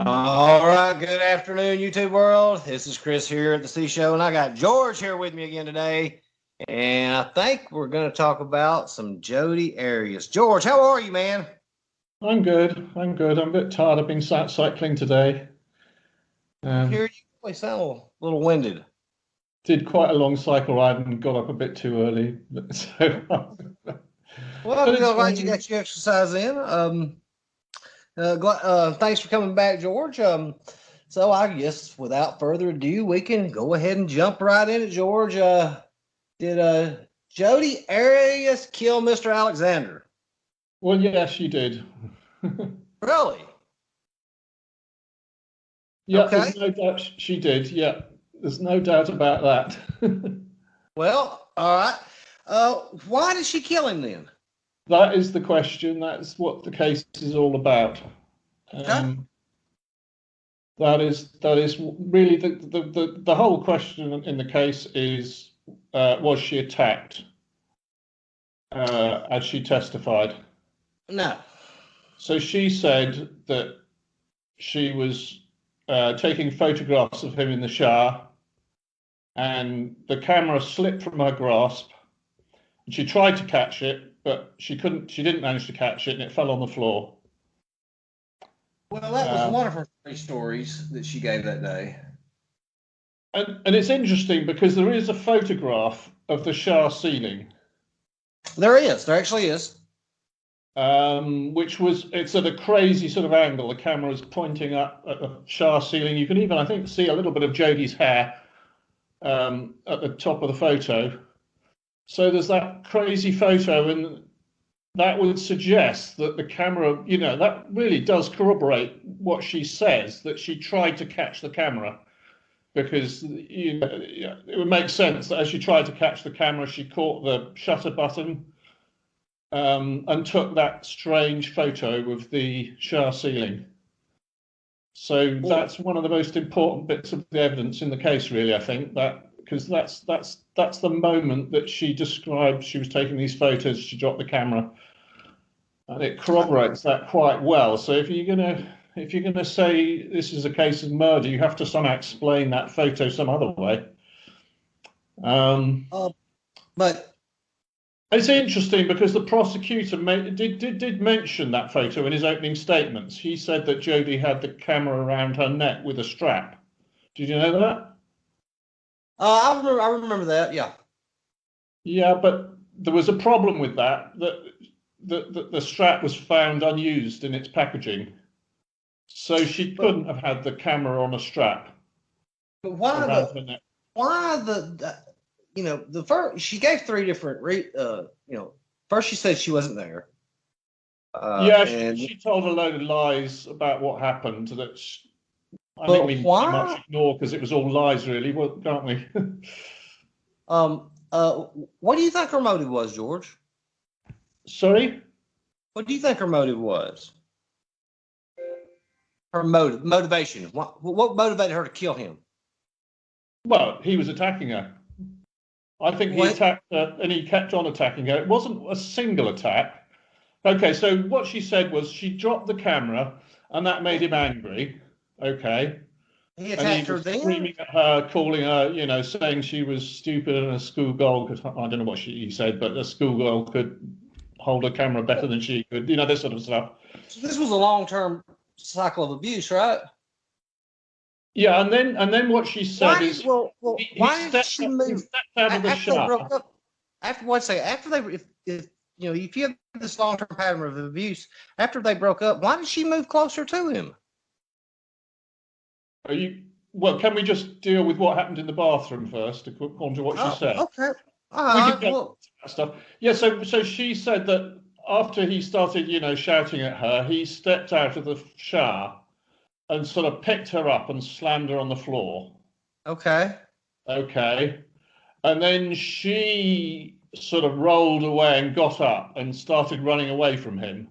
All right, good afternoon, YouTube world. This is Chris here at the C Show, and I got George here with me again today. And I think we're going to talk about some Jodi Arias. George, how are you, man? I'm good. I'm good. I'm a bit tired. I've been cycling today. Here you really sound a little winded. Did quite a long cycle ride and got up a bit too early. Well, glad you got your exercise in. Thanks for coming back, George. So I guess without further ado, we can go ahead and jump right in it, George. Did Jodi Arias kill Mr. Alexander? Well, yes, she did. Really? Yeah, okay. There's no doubt she did. Yeah, there's no doubt about that. Well, all right. Why did she kill him then? That is the question. That's what the case is all about. Okay. That is really the whole question in the case is, was she attacked as she testified? No. So she said that she was taking photographs of him in the shower, and the camera slipped from her grasp, and she tried to catch it, but she couldn't. She didn't manage to catch it, and it fell on the floor. Well, that was one of her three stories that she gave that day. And it's interesting because there is a photograph of the shower ceiling. There is. There actually is. It's at a crazy sort of angle. The camera is pointing up at the shower ceiling. You can even, I think, see a little bit of Jodi's hair at the top of the photo. So there's that crazy photo, and that would suggest that the camera, that really does corroborate what she says, that she tried to catch the camera, because it would make sense that as she tried to catch the camera, she caught the shutter button and took that strange photo of the shower ceiling. So that's one of the most important bits of the evidence in the case, really, I think, because that's the moment that she described. She was taking these photos, she dropped the camera, and it corroborates that quite well. So if you're gonna say this is a case of murder, you have to somehow explain that photo some other way. But it's interesting because the prosecutor did mention that photo in his opening statements. He said that Jodi had the camera around her neck with a strap. Did you know that? I remember that. Yeah. Yeah, but there was a problem with that. That the strap was found unused in its packaging, so she couldn't have had the camera on a strap. But the first she gave three different first she said she wasn't there. She told a load of lies about what happened that I think we pretty much ignore because it was all lies, really, can't we? What do you think her motive was, George? Sorry? What do you think her motive was? Her motivation. What motivated her to kill him? Well, he was attacking her. I think he attacked her, and he kept on attacking her. It wasn't a single attack. Okay, so what she said was she dropped the camera, and that made him angry. Okay. He attacked her then? Screaming at her, calling her, saying she was stupid and a schoolgirl could, I don't know what he said, but a schoolgirl could hold a camera better than she could, this sort of stuff. So this was a long-term cycle of abuse, right? Yeah, and then what she said why did she move out of the shower? If you have this long-term pattern of abuse, after they broke up, why did she move closer to him? Can we just deal with what happened in the bathroom first, according to what she said? Okay. Stuff. Yeah, so she said that after he started, shouting at her, he stepped out of the shower and sort of picked her up and slammed her on the floor. Okay. And then she sort of rolled away and got up and started running away from him.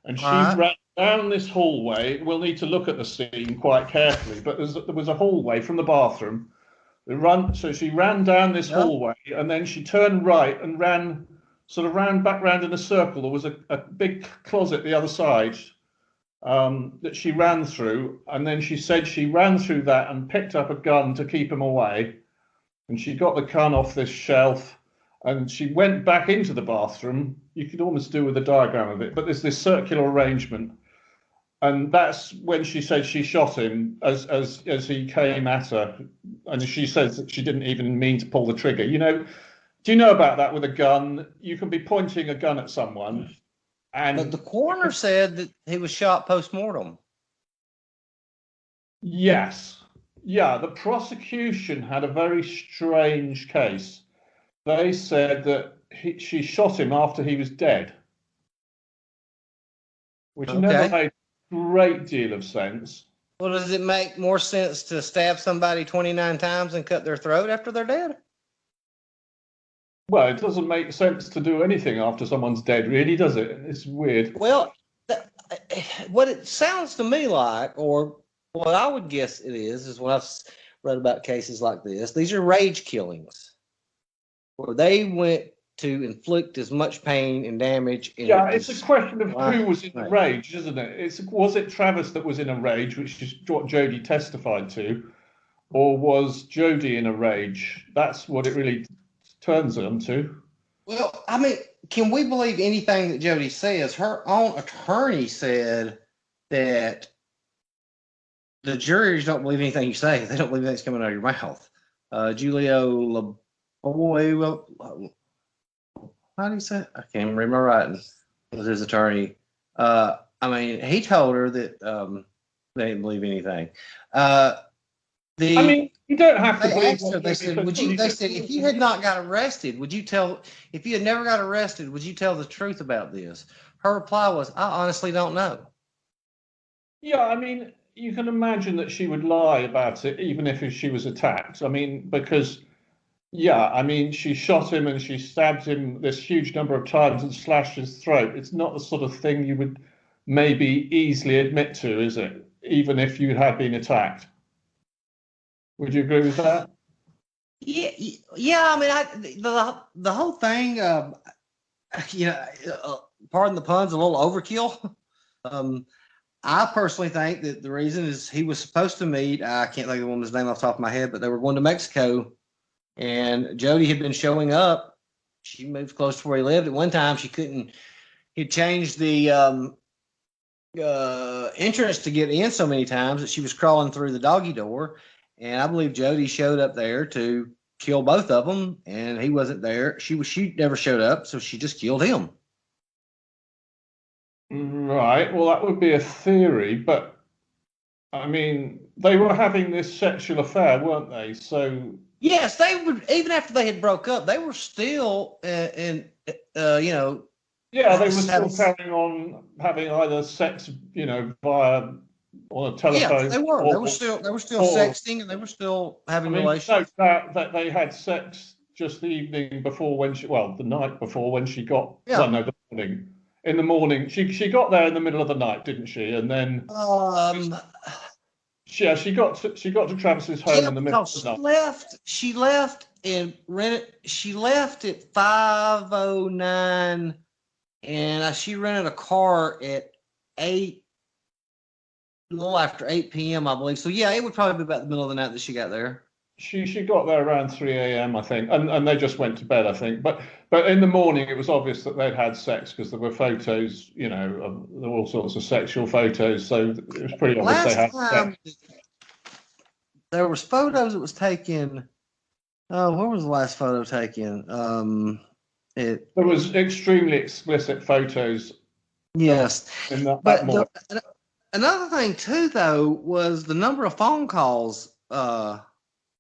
And she ran down this hallway. We'll need to look at the scene quite carefully, but there was a hallway from the bathroom. So she ran down this hallway, and then she turned right and ran back round in a circle. There was a big closet the other side, that she ran through, and then she said she ran through that and picked up a gun to keep him away, and she got the gun off this shelf, and she went back into the bathroom. You could almost do with a diagram of it, but there's this circular arrangement, and that's when she said she shot him as he came at her, and she says that she didn't even mean to pull the trigger. You know, do you know about that with a gun? You can be pointing a gun at someone, and But the coroner said that he was shot post-mortem. yes, yeah, the prosecution had a very strange case. They said that she shot him after he was dead, which never made a great deal of sense. Well, does it make more sense to stab somebody 29 times and cut their throat after they're dead? Well, it doesn't make sense to do anything after someone's dead, really, does it? It's weird. Well, what it sounds to me like, or what I would guess it is when I've read about cases like this, these are rage killings, where they went to inflict as much pain and damage. Yeah, it's a question of who was in a rage, isn't it? Was it Travis that was in a rage, which is what Jodi testified to, or was Jodi in a rage? That's what it really turns on to. Well, I mean, can we believe anything that Jodi says? Her own attorney said that the jurors don't believe anything you say. They don't believe anything's coming out of your mouth. Julio LaBoy, how do you say it? I can't remember writing. It was his attorney. I mean, he told her that they didn't believe anything. I mean, you don't have to believe. They said, if you had not got arrested, would you tell? If you had never got arrested, would you tell the truth about this? Her reply was, I honestly don't know. Yeah, I mean, you can imagine that she would lie about it, even if she was attacked. I mean, because, yeah, I mean, she shot him and she stabbed him this huge number of times and slashed his throat. It's not the sort of thing you would maybe easily admit to, is it? Even if you had been attacked. Would you agree with that? Yeah. I mean, the whole thing, pardon the puns, a little overkill. I personally think that the reason is he was supposed to meet. I can't think of the woman's name off the top of my head, but they were going to Mexico, and Jodi had been showing up. She moved close to where he lived. At one time, she couldn't. He'd changed the entrance to get in so many times that she was crawling through the doggy door. And I believe Jodi showed up there to kill both of them, and he wasn't there. She never showed up, so she just killed him. Right. Well, that would be a theory, but I mean, they were having this sexual affair, weren't they? So yes, they would. Even after they had broke up, they were still Yeah, they were still carrying on having either sex, via on a telephone. Yeah, they were. They were still sexting, and they were still having relations. That they had sex just the evening before the night before when she got. Yeah. Well, no, the morning. In the morning, she got there in the middle of the night, didn't she? And then. Yeah, she got to Travis's home in the middle of the night. She left and rented. She left at 5:09, and she rented a car at 8. A little after 8 p.m., I believe. So yeah, it would probably be about the middle of the night that she got there. She got there around 3 a.m. I think, and they just went to bed, I think. But in the morning, it was obvious that they'd had sex because there were photos, there were all sorts of sexual photos. So it was pretty obvious they had sex. There was photos that was taken. Where was the last photo taken? There was extremely explicit photos. Yes, in that morning. Another thing too, though, was the number of phone calls.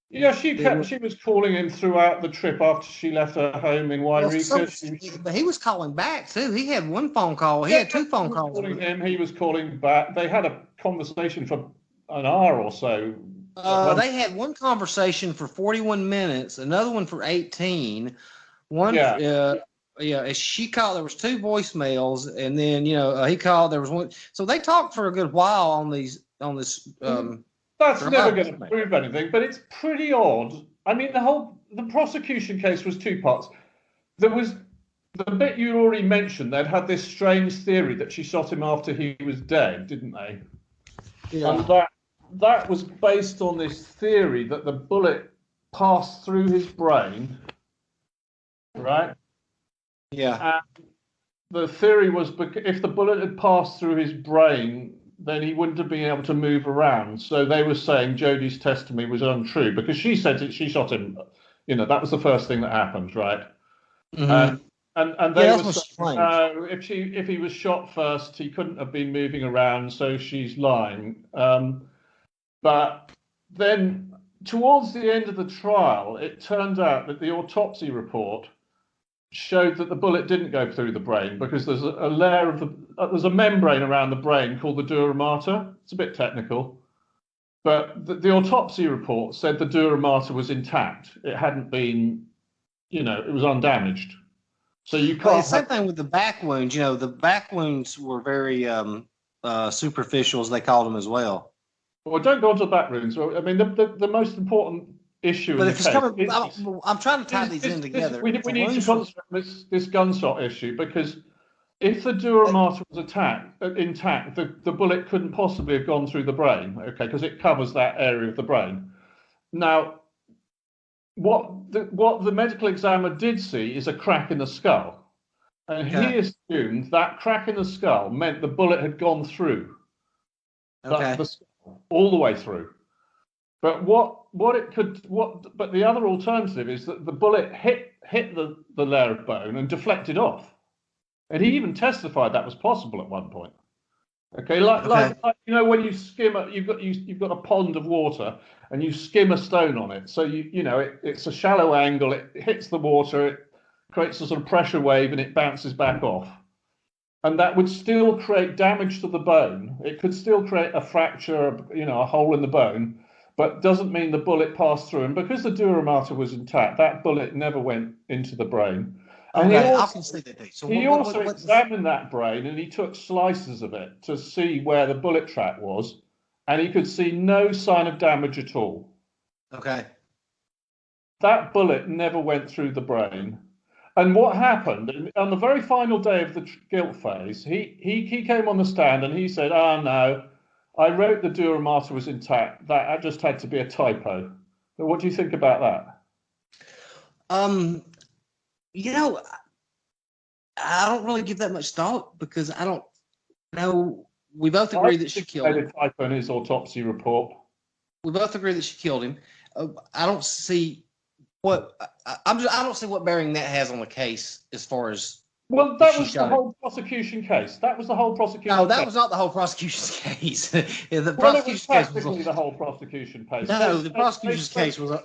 Yeah, she was calling him throughout the trip after she left her home in Wairika. But he was calling back too. He had one phone call. He had two phone calls. Calling him, he was calling back. They had a conversation for an hour or so. They had one conversation for 41 minutes, another one for 18. She called. There was two voicemails, and then he called. There was one. So they talked for a good while on this. That's never going to prove anything, but it's pretty odd. I mean, the prosecution case was two parts. There was the bit you already mentioned, they'd had this strange theory that she shot him after he was dead, didn't they? Yeah. And that was based on this theory that the bullet passed through his brain, right? Yeah. And the theory was if the bullet had passed through his brain, then he wouldn't have been able to move around. So they were saying Jodi's testimony was untrue because she said that she shot him. You know, that was the first thing that happened, right? Mm-hmm. And they were saying, if he was shot first, he couldn't have been moving around, so she's lying. But then towards the end of the trial, it turned out that the autopsy report showed that the bullet didn't go through the brain because there's a layer of there's a membrane around the brain called the dura mater. It's a bit technical, but the autopsy report said the dura mater was intact. It hadn't been, it was undamaged. So you can't. Same thing with the back wounds. The back wounds were very superficial, as they called them as well. Well, don't go on to the back wounds. I mean, the most important issue. But if it's coming, I'm trying to tie these in together. We need to concentrate on this gunshot issue because if the dura mater was intact, the bullet couldn't possibly have gone through the brain. Okay, because it covers that area of the brain. Now, what the medical examiner did see is a crack in the skull, and he assumed that crack in the skull meant the bullet had gone through the skull all the way through. But but the other alternative is that the bullet hit the layer of bone and deflected off, and he even testified that was possible at one point. Okay, like when you skim you've got a pond of water and you skim a stone on it, so it's a shallow angle, it hits the water, it creates a sort of pressure wave and it bounces back off, and that would still create damage to the bone. It could still create a fracture, a hole in the bone, but doesn't mean the bullet passed through. And because the dura mater was intact, that bullet never went into the brain. And he also examined that brain and he took slices of it to see where the bullet track was, and he could see no sign of damage at all. Okay. That bullet never went through the brain. And what happened on the very final day of the guilt phase, he came on the stand and he said, no, I wrote the dura mater was intact. That just had to be a typo. But what do you think about that? I don't really give that much thought because I don't know. We both agree that she killed him. A typo in his autopsy report. We both agree that she killed him. I don't see I don't see what bearing that has on the case as far as. Well, that was the whole prosecution case. That was the whole prosecution. No, that was not the whole prosecution's case. The prosecution's case was the whole prosecution case. No, the prosecution's case was.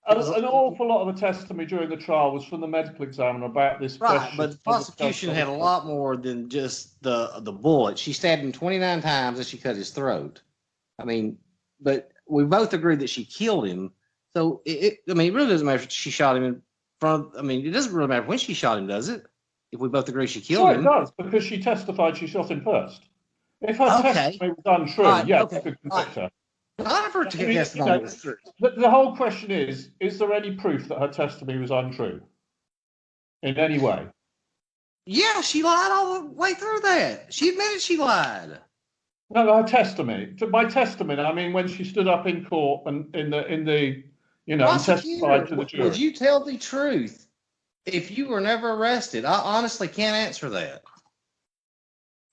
An awful lot of the testimony during the trial was from the medical examiner about this question. Right, but the prosecution had a lot more than just the bullet. She stabbed him 29 times and she cut his throat. I mean, but we both agreed that she killed him. So it really doesn't matter if she shot him in front. It doesn't really matter when she shot him, does it? If we both agree she killed him. It does, because she testified she shot him first. If her testimony was untrue, we could convict her. Not for it to get testimony was true. The whole question is there any proof that her testimony was untrue in any way? Yeah, she lied all the way through that. She admitted she lied. No, her testimony. By testimony, I mean when she stood up in court and in the and testified to the jury. Would you tell the truth if you were never arrested? I honestly can't answer that.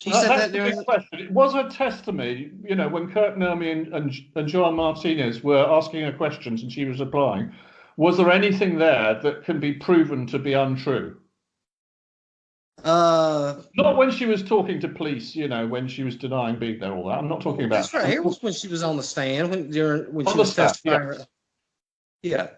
She said that during the question. It was her testimony, when Kirk Nermi and Joan Martinez were asking her questions and she was replying. Was there anything there that can be proven to be untrue? Not when she was talking to police, when she was denying being there, all that. I'm not talking about. That's right. Here was when she was on the stand, when she was testifying. Yeah.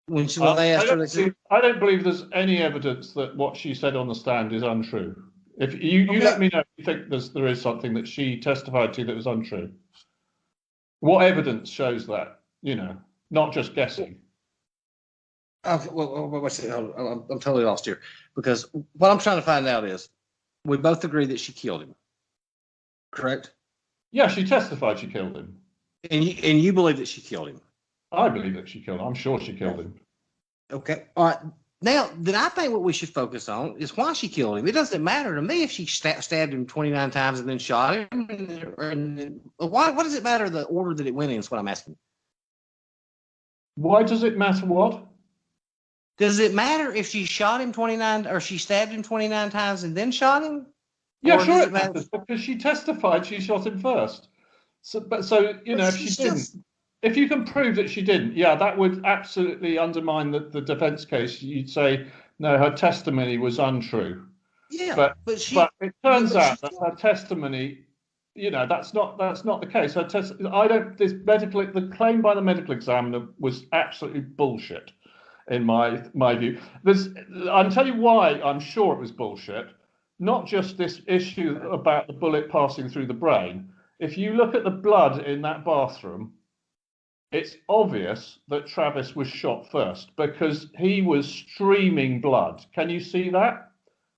When they asked her, I don't believe there's any evidence that what she said on the stand is untrue. If you let me know if you think there is something that she testified to that was untrue. What evidence shows that? Not just guessing. Okay, I'm totally lost here because what I'm trying to find out is we both agree that she killed him, correct? Yeah, she testified she killed him. And you believe that she killed him? I believe that she killed him. I'm sure she killed him. Okay, all right. Now, then I think what we should focus on is why she killed him. It doesn't matter to me if she stabbed him 29 times and then shot him. Why? What does it matter the order that it went in is what I'm asking. Why does it matter what? Does it matter if she shot him 29 or she stabbed him 29 times and then shot him? Yeah, sure it matters because she testified she shot him first. So if she didn't, if you can prove that she didn't, yeah, that would absolutely undermine the defense case. You'd say no, her testimony was untrue. Yeah, but it turns out that her testimony, that's not the case. Her the claim by the medical examiner was absolutely bullshit, in my view. I'll tell you why I'm sure it was bullshit. Not just this issue about the bullet passing through the brain. If you look at the blood in that bathroom, it's obvious that Travis was shot first because he was streaming blood. Can you see that?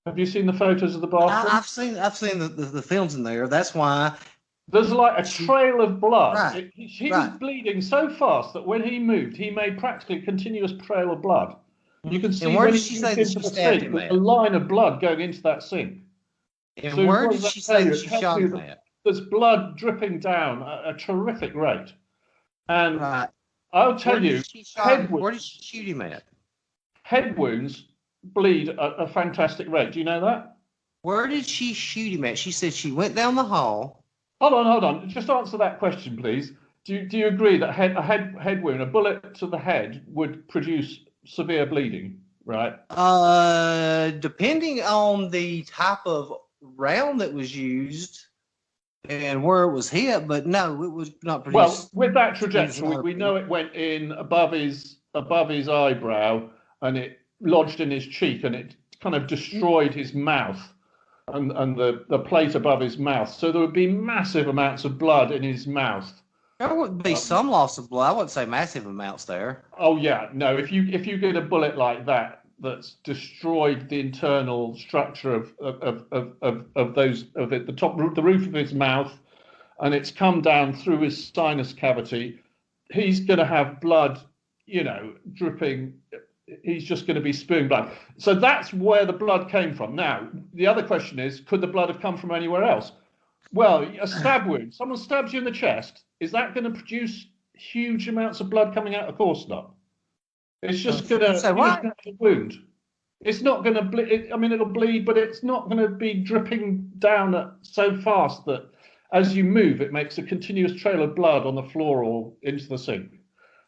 Have you seen the photos of the bathroom? I've seen the films in there. That's why there's like a trail of blood. Right, he was bleeding so fast that when he moved, he made practically a continuous trail of blood. You can see when he moved into the sink, there's a line of blood going into that sink. And so where did she say that she shot him at? There's blood dripping down at a terrific rate. And I'll tell you, where did she shoot him at? Head wounds bleed at a fantastic rate. Do you know that? Where did she shoot him at? She said she went down the hall. Hold on. Just answer that question, please. Do you agree that a head wound, a bullet to the head, would produce severe bleeding? Right. Depending on the type of round that was used and where it was hit, but no, it was not produced. Well, with that trajectory, we know it went in above his eyebrow and it lodged in his cheek and it kind of destroyed his mouth and the plate above his mouth. So there would be massive amounts of blood in his mouth. There would be some loss of blood. I wouldn't say massive amounts there. Oh yeah, no. If you get a bullet like that that's destroyed the internal structure of the roof of his mouth, and it's come down through his sinus cavity, he's going to have blood, dripping. He's just going to be spewing blood. So that's where the blood came from. Now, the other question is, could the blood have come from anywhere else? Well, a stab wound. Someone stabs you in the chest. Is that going to produce huge amounts of blood coming out? Of course not. It's just going to wound. It's not going to bleed. I mean, it'll bleed, but it's not going to be dripping down so fast that as you move, it makes a continuous trail of blood on the floor or into the sink.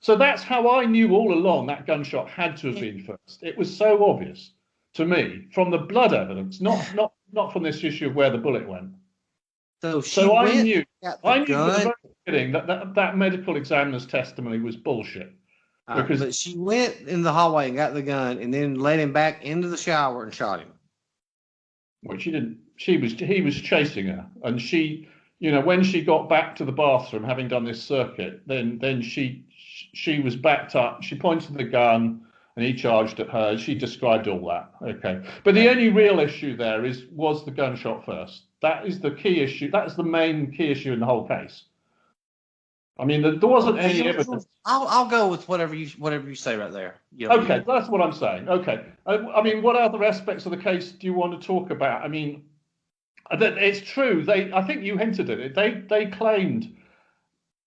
So that's how I knew all along that gunshot had to have been first. It was so obvious to me from the blood evidence, not from this issue of where the bullet went. So I knew from the very beginning that medical examiner's testimony was bullshit. But she went in the hallway and got the gun and then led him back into the shower and shot him. Well, she didn't. He was chasing her, and she, when she got back to the bathroom, having done this circuit, then she was backed up. She pointed the gun, and he charged at her. She described all that. Okay, but the only real issue there was the gunshot first. That is the key issue. That's the main key issue in the whole case. I mean, there wasn't any evidence. I'll go with whatever you say right there. Okay, that's what I'm saying. Okay, I mean, what other aspects of the case do you want to talk about? I mean, it's true. I think you hinted at it. They claimed,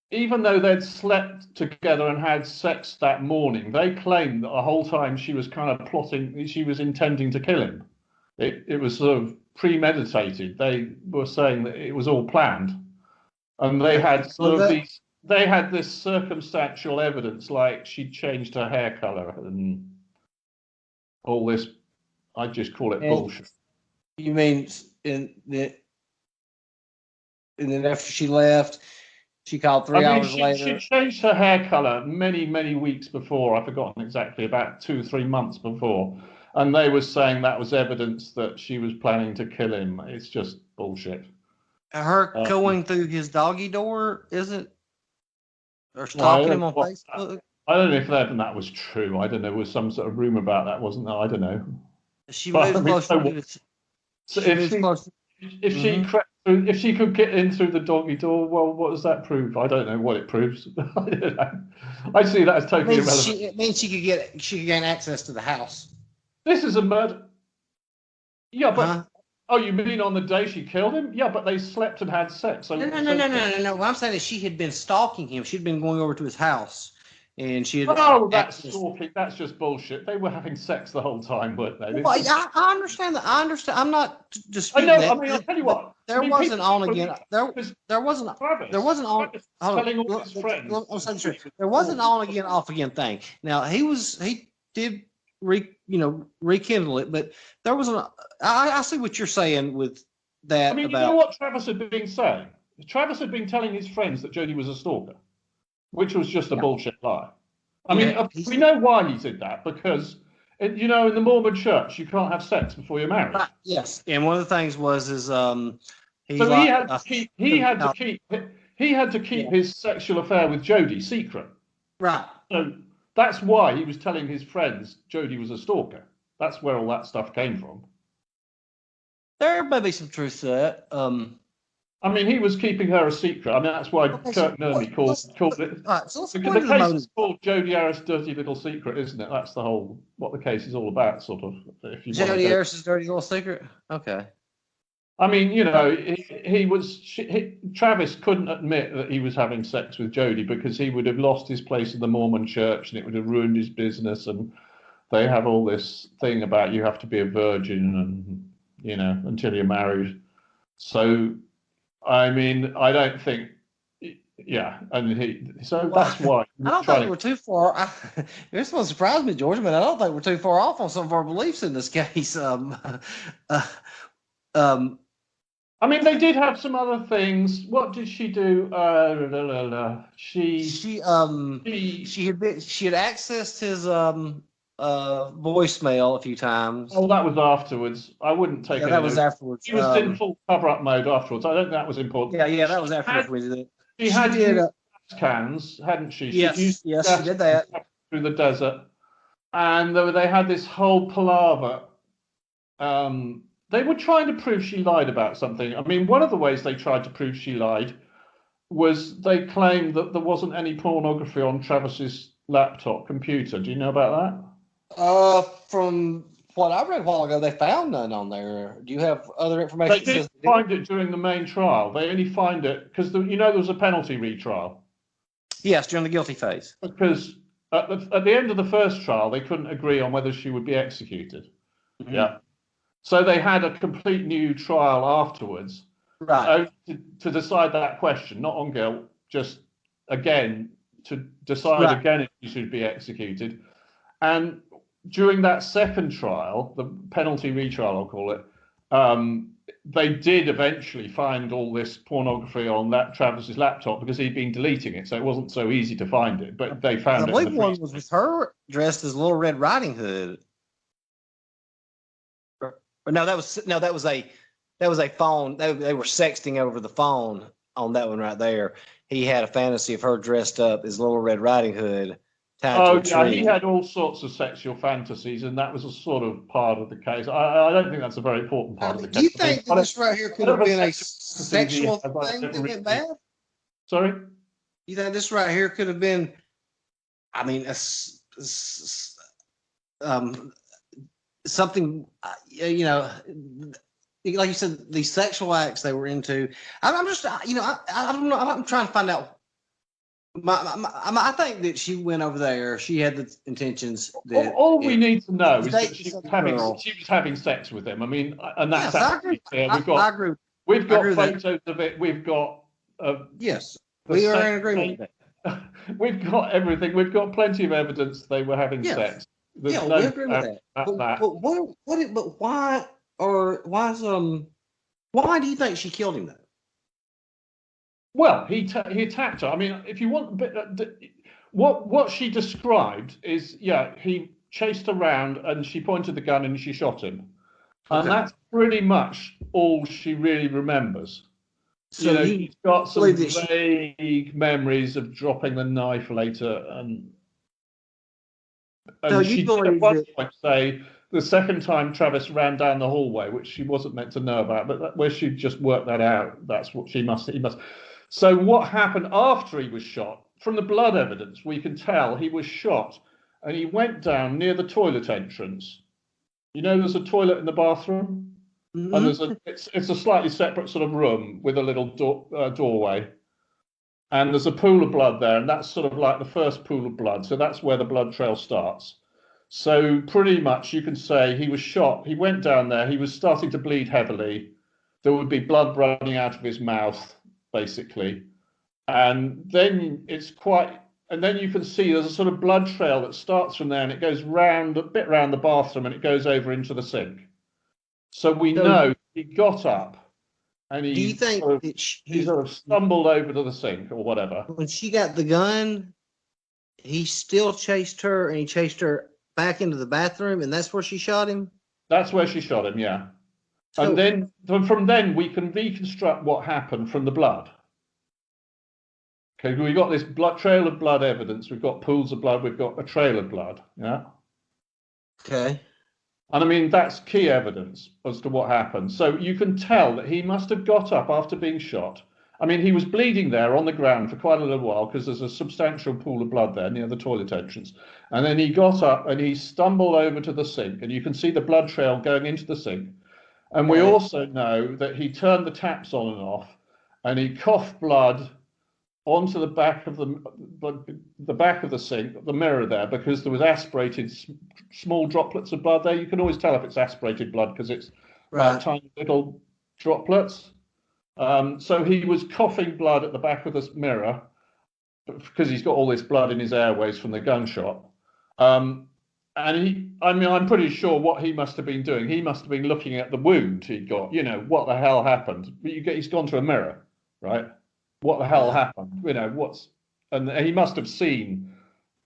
even though they'd slept together and had sex that morning, they claimed that the whole time she was kind of plotting. She was intending to kill him. It was sort of premeditated. They were saying that it was all planned, and they had sort of these. They had this circumstantial evidence, like she changed her hair color and all this. I just call it bullshit. You mean and then after she left, she called 3 hours later? She changed her hair color many weeks before. I've forgotten exactly, about 2-3 months before. And they were saying that was evidence that she was planning to kill him. It's just bullshit. Her going through his doggy door, is it? Or stalking him on Facebook? I don't know if that was true. I don't know. There was some sort of rumor about that, wasn't there? I don't know. She moved closer. If she could get in through the doggy door, well, what does that prove? I don't know what it proves. I don't know. I see that as totally irrelevant. It means she could gain access to the house. This is a murder. Yeah, but Huh? oh, you mean on the day she killed him? Yeah, but they slept and had sex. No, no, no, no, no, no, no. What I'm saying is she had been stalking him. She'd been going over to his house, and she had Oh, that's access. stalking. That's just bullshit. They were having sex the whole time, weren't they? Well, I understand that. I understand. I'm not I disputing know. I that. mean, I'll tell you But what. I there mean, was an on again. because There wasn't. There Travis, wasn't on. Travis is Hold telling all on. his friends. I'm saying straight. There was an on again, off again thing. Now he did rekindle it, but there was an. I see what you're saying with I that mean, you know about. what Travis had been saying? Travis had been telling his friends that Jodi was a stalker, which was just a Yeah, bullshit lie. I mean, yeah. we know why he did that because, in the Mormon church, you can't have sex before you're married. Right, yes, and one of the things was he So he like had to keep he had to keep yeah, his sexual affair with Jodi secret. right. So that's why he was telling his friends Jodi was a stalker. That's where all that stuff came from. There may be some truth to that. I mean, he was keeping her a secret. I mean, that's why Okay, so Kirk Nerney called it. all right, so let's Because go the into the case motive. is called Jodi Arias' Dirty Little Secret, isn't it? That's what the case is all about, sort of. If you want to Jodi go. Arias' dirty little secret. Okay. I mean, Travis couldn't admit that he was having sex with Jodi because he would have lost his place in the Mormon church and it would have ruined his business. And they have all this thing about you have to be a virgin and, until you're married. So, I mean, I don't think, yeah. So that's why. I don't think we're too far. This one surprised me, George, but I don't think we're too far off on some of our beliefs in this case. Uh, um, I mean, they did have some other things. What did she do? she had accessed his voicemail a few times. Oh, that was afterwards. I wouldn't take Yeah, any that was note. afterwards. She was in full cover-up mode afterwards. I don't think that was important. Yeah, that was afterwards. We did it. She She had did. used gas cans, hadn't she? She'd used Yes, she gas did that. through the desert, and they had this whole palaver. They were trying to prove she lied about something. I mean, one of the ways they tried to prove she lied was they claimed that there wasn't any pornography on Travis's laptop computer. Do you know about From what I read a while ago, they found none on there. Do you have other that? information? They didn't find it during the main trial. They only find it because there was a penalty retrial. Yes, during the guilty phase. Because at the end of the first trial, they couldn't agree on whether she would be executed. Mm-hmm. Yeah. So they had a complete new trial afterwards, right, to decide that question, not on guilt, just again to decide again if she should be executed. And during that second trial, the penalty retrial, I'll call it, they did eventually find all this pornography on Travis's laptop because he'd been deleting it, so it wasn't so easy to find it. But they found it. I believe one was with her dressed as Little Red Riding Hood. Or no, that was a phone. They were sexting over the phone on that one right there. He had a fantasy of her dressed up as Little Red Riding Hood. Oh yeah, he had all sorts of sexual fantasies, and that was a sort of part of the case. I don't think that's a very important part of the case. Do you think that this right here could have been a sexual thing that went bad? Sorry? You think this right here could have been, I mean, something, like you said, these sexual acts they were into. I'm just, I don't know. I'm trying to find out. I think that she went over there. She had the intentions. That all we need to know is that she was having sex with him. I mean, and that's absolutely clear. I agree. We've got photos of it. We've got. Yes, we are in agreement with that. We've got everything. We've got plenty of evidence they were having sex. We agree with that. But why do you think she killed him though? Well, he attacked her. I mean, if you want, what she described is, he chased around and she pointed the gun and she shot him, and that's pretty much all she really remembers. So he's got some vague memories of dropping the knife later, and she did at one point say the second time Travis ran down the hallway, which she wasn't meant to know about, but where she just worked that out. That's what he must. So what happened after he was shot? From the blood evidence, we can tell he was shot and he went down near the toilet entrance You know, there's a toilet in the bathroom, and there's it's a slightly separate sort of room with a little doorway, and there's a pool of blood there, and that's sort of like the first pool of blood. So that's where the blood trail starts. So pretty much you can say he was shot. He went down there. He was starting to bleed heavily. There would be blood running out of his mouth, basically. And then and then you can see there's a sort of blood trail that starts from there and it goes round a bit round the bathroom and it goes over into the sink. So we know he got up and he sort of stumbled over to the sink or whatever. When she got the gun, he still chased her and he chased her back into the bathroom, and that's where she shot him? That's where she shot him, yeah. So, and then from then we can reconstruct what happened from the blood. Okay, we've got this trail of blood evidence. We've got pools of blood. We've got a trail of blood. Yeah. Okay. And I mean, that's key evidence as to what happened. So you can tell that he must have got up after being shot. I mean, he was bleeding there on the ground for quite a little while because there's a substantial pool of blood there near the toilet entrance. And then he got up and he stumbled over to the sink, and you can see the blood trail going into the sink. And we also know that he turned the taps on and off, and he coughed blood onto the back of the sink, the mirror there, because there was aspirated small droplets of blood there. You can always tell if it's aspirated blood because it's tiny little droplets. So he was coughing blood at the back of this mirror because he's got all this blood in his airways from the gunshot. And I'm pretty sure what he must have been doing, he must have been looking at the wound he'd got, you know, what the hell happened? He's gone to a mirror, right? What the hell happened? You know, and he must have seen,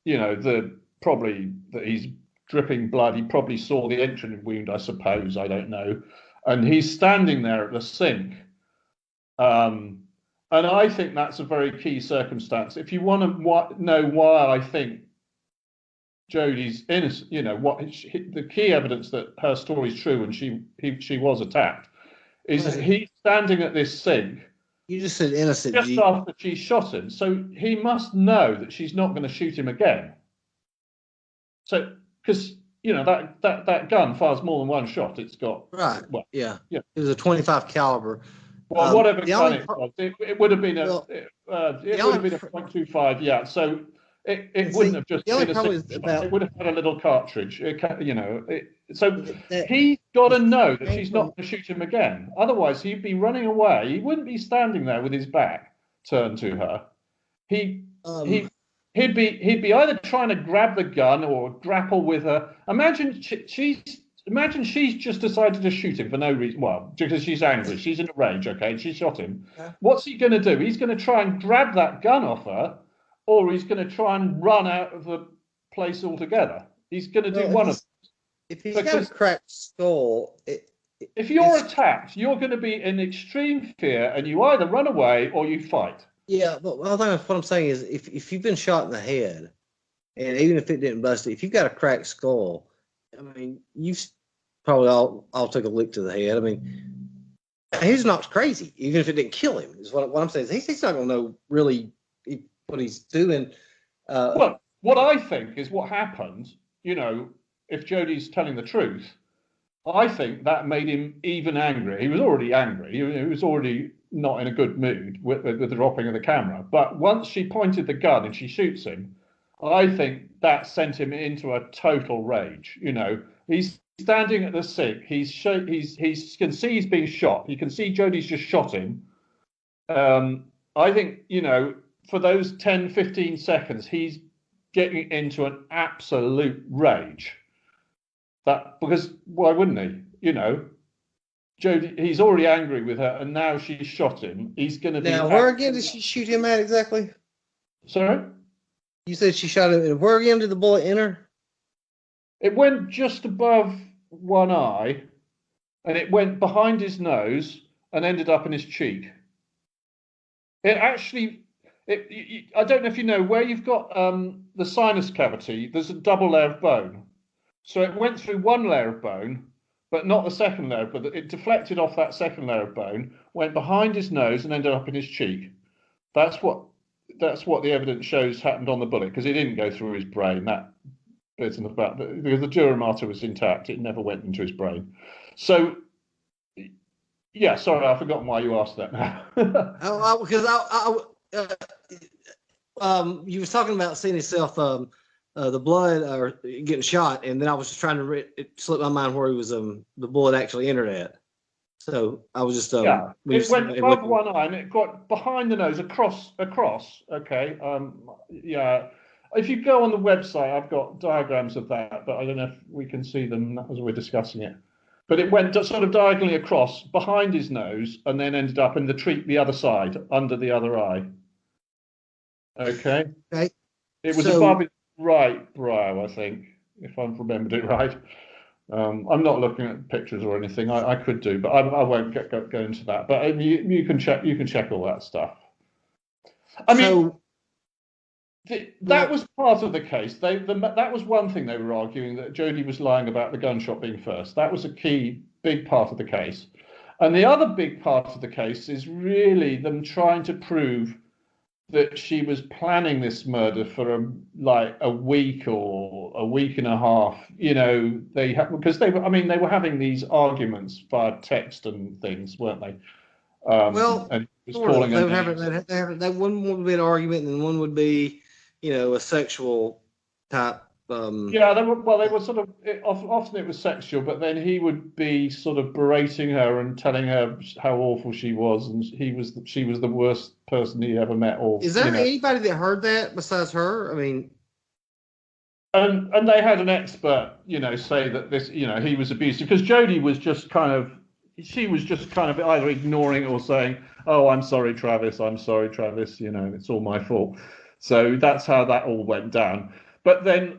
you know, probably that he's dripping blood. He probably saw the entry wound, I suppose, I don't know. And he's standing there at the sink. And I think that's a very key circumstance. If you want to know why I think Jodi's innocent, you know, the key evidence that her story is true and she was attacked is that he's standing at this sink. You just said innocent. Just after she shot him. So he must know that she's not going to shoot him again. So, because, you know, that gun fires more than one shot. It's got... Right. Well, yeah. It was a 25 caliber. Well, whatever gun it was, it would have been a .25, yeah. So it wouldn't have just been a single shot. It would have had a little cartridge, you know. So he's got to know that she's not going to shoot him again. Otherwise, he'd be running away. He wouldn't be standing there with his back turned to her. He'd be either trying to grab the gun or grapple with her. Imagine she's just decided to shoot him for no reason. Well, because she's angry. She's in a rage, okay? She shot him. Yeah. What's he going to do? He's going to try and grab that gun off her, or he's going to try and run out of the place altogether. He's going to do one of them. If he's got a cracked skull... if you're attacked, you're going to be in extreme fear, and you either run away or you fight. Yeah, but what I'm saying is if you've been shot in the head, and even if it didn't bust it, if you've got a cracked skull... I mean, you've probably all took a lick to the head. I mean, he's not crazy, even if it didn't kill him. Is what I'm saying. He's not going to know really what he's doing. Well, what I think is what happened, you know, if Jodi's telling the truth, I think that made him even angrier. He was already angry. He was already not in a good mood with the dropping of the camera. But once she pointed the gun and she shoots him, I think that sent him into a total rage. You know, he's standing at the sink. He can see he's being shot. You can see Jodi's just shot him. I think, you know, for those 10, 15 seconds, he's getting into an absolute rage. Because why wouldn't he? You know, Jodi, he's already angry with her, and now she's shot him. He's going to be... Now, where again did she shoot him at exactly? Sorry? You said she shot him. Where again did the bullet enter? It went just above one eye, and it went behind his nose and ended up in his cheek. It actually... I don't know if you know, where you've got the sinus cavity, there's a double layer of bone. So it went through one layer of bone, but not the second layer, but it deflected off that second layer of bone, went behind his nose and ended up in his cheek. That's what the evidence shows happened on the bullet, because it didn't go through his brain. That bit in the fact that because the dura mater was intact, it never went into his brain. So, yeah, sorry, I've forgotten why you asked that now. Because you was talking about seeing himself, the blood or getting shot, and then I was just trying to it slipped my mind where he was the bullet actually entered at. So I was just yeah, it went above one eye and it got behind the nose, across. Okay, yeah. If you go on the website, I've got diagrams of that, but I don't know if we can see them as we're discussing it. But it went sort of diagonally across behind his nose and then ended up in the other side, under the other eye. Okay. Okay. It was above his right brow, I think, if I've remembered it right. I'm not looking at pictures or anything. I could do, but I won't go into that. But you can check. You can check all that stuff. I mean, that was part of the case. That was one thing they were arguing, that Jodi was lying about the gunshot being first. That was a key, big part of the case. And the other big part of the case is really them trying to prove that she was planning this murder for like a week or a week and a half. You know, because they were having these arguments via text and things, weren't they? Well, and he was sort of. calling They would have that one would be an argument, and one would be, a sexual type. Yeah, they were sort of often it was sexual, but then he would be sort of berating her and telling her how awful she was, and she was the worst person he ever met. Or is there anybody that heard that besides her? I mean, and they had an expert, say that this, he was abusive, because Jodi was just kind of either ignoring it or saying, "Oh, I'm sorry, Travis. I'm sorry, Travis. It's all my fault." So that's how that all went down. But then.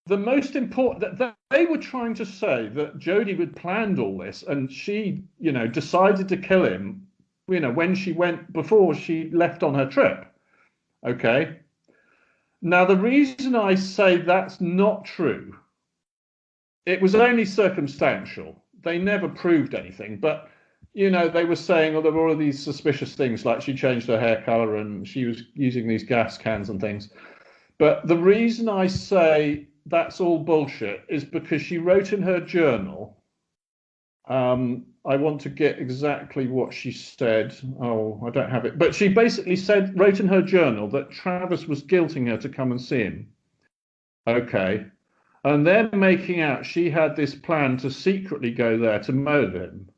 The most important that they were trying to say that Jodi had planned all this, and she, decided to kill him, before she left on her trip. Okay. Now, the reason I say that's not true, it was only circumstantial. They never proved anything, but they were saying, there were all these suspicious things, like she changed her hair color and she was using these gas cans and things. But the reason I say that's all bullshit is because she wrote in her journal. I want to get exactly what she said. Oh, I don't have it. But she basically wrote in her journal that Travis was guilting her to come and see him. Okay. And then making out she had this plan to secretly go there to murder him.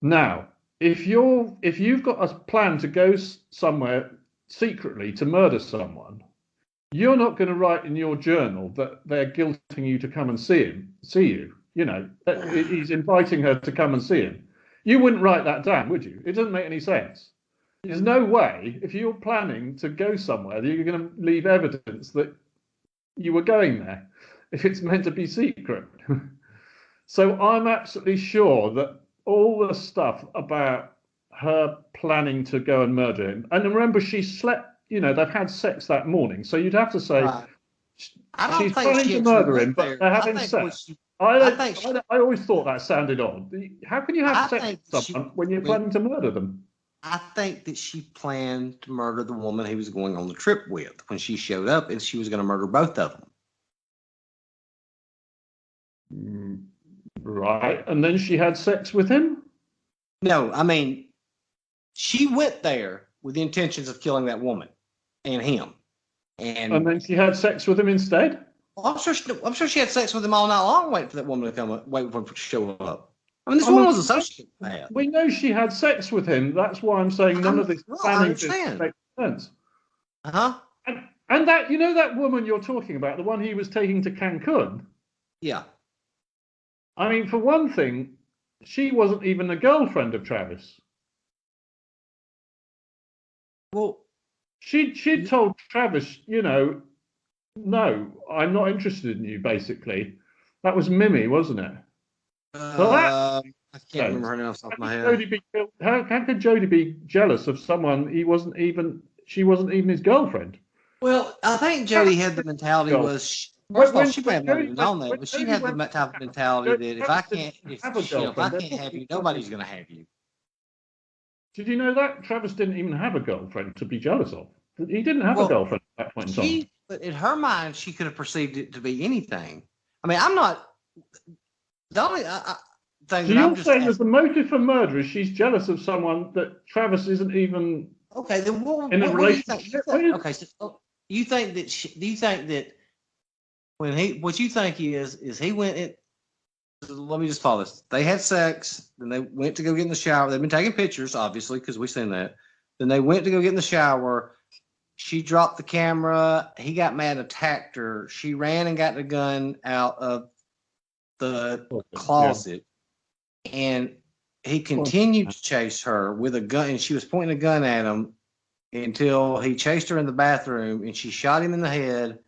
Now, if you've got a plan to go somewhere secretly to murder someone, you're not going to write in your journal that they're guilting you to come and see you. He's inviting her to come and see him. You wouldn't write that down, would you? It doesn't make any sense. There's no way, if you're planning to go somewhere, that you're going to leave evidence that you were going there, if it's meant to be secret. So I'm absolutely sure that all the stuff about her planning to go and murder him, and remember, she slept, they've had sex that morning, so you'd have to say she's planning to murder him, but they're having sex. I always thought that sounded odd. How can you have sex with someone when you're planning to murder them? I think that she planned to murder the woman he was going on the trip with when she showed up, and she was going to murder both of them. Right, and then she had sex with him? No, I mean, she went there with the intentions of killing that woman and him. And then she had sex with him instead? Well, I'm sure she had sex with him all night long, waiting for that woman to come up, waiting for him to show up. I mean, this woman was associated with that. We know she had sex with him. That's why I'm saying none of this planning makes sense. Uh-huh. And that, that woman you're talking about, the one he was taking to Cancun? Yeah. I mean, for one thing, she wasn't even a girlfriend of Travis. Well, she'd told Travis, no, I'm not interested in you, basically. That was Mimi, wasn't it? I can't remember her name off the top of my head. How could Jodi be jealous of someone she wasn't even his girlfriend? Well, I think Jodi had the mentality first of all, she may have not even known that, but she had the type of mentality that if I can't have you, nobody's going to have you. Did you know that? Travis didn't even have a girlfriend to be jealous of. He didn't have a girlfriend at that point in time. But in her mind, she could have perceived it to be anything. I mean, I'm not. The only thing So that I'm you're just saying that the motive for murder is she's jealous of someone that Travis isn't even okay. Then in a what do you think? relationship You think with? okay, so you think that? Do you think that when what you think is he went in? Let me just follow this. They had sex, then they went to go get in the shower. They've been taking pictures, obviously, because we've seen that. Then they went to go get in the shower. She dropped the camera. He got mad, attacked her. She ran and got the gun out of the closet. Yeah. And he continued to chase her with a gun, and she was pointing a gun at him until he chased her in the bathroom, and she shot him in the head.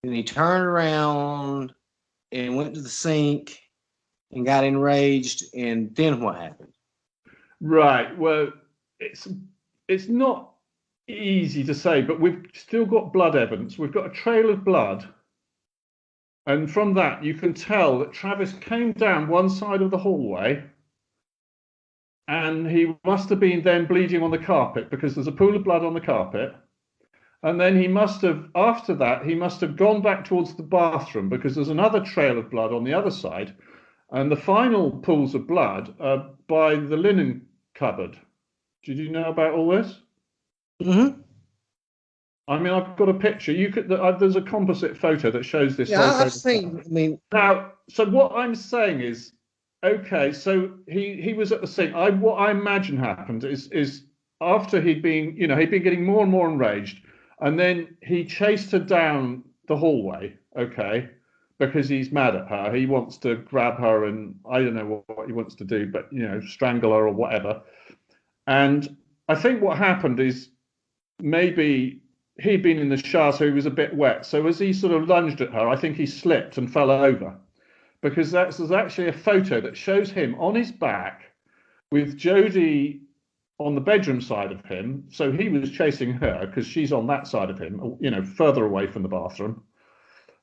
Then he turned around and went to the sink and got enraged, and then what happened? Right. Well, it's not easy to say, but we've still got blood evidence. We've got a trail of blood, and from that you can tell that Travis came down one side of the hallway, and he must have been then bleeding on the carpet because there's a pool of blood on the carpet. And then he must have, after that, he must have gone back towards the bathroom because there's another trail of blood on the other side. And the final pools of blood are by the linen cupboard. Did you know about all this? Mm-hmm. I mean, I've got a picture. You could. There's a composite photo that shows this. Yeah, I've seen. I mean, now, so what I'm saying is, okay, so he was at the sink. What I imagine happened is after he'd been getting more and more enraged, and then he chased her down the hallway. Okay. Because he's mad at her. He wants to grab her and I don't know what he wants to do, but, strangle her or whatever. And I think what happened is maybe he'd been in the shower, so he was a bit wet. So as he sort of lunged at her, I think he slipped and fell over. Because there's actually a photo that shows him on his back with Jodi on the bedroom side of him. So he was chasing her because she's on that side of him, further away from the bathroom.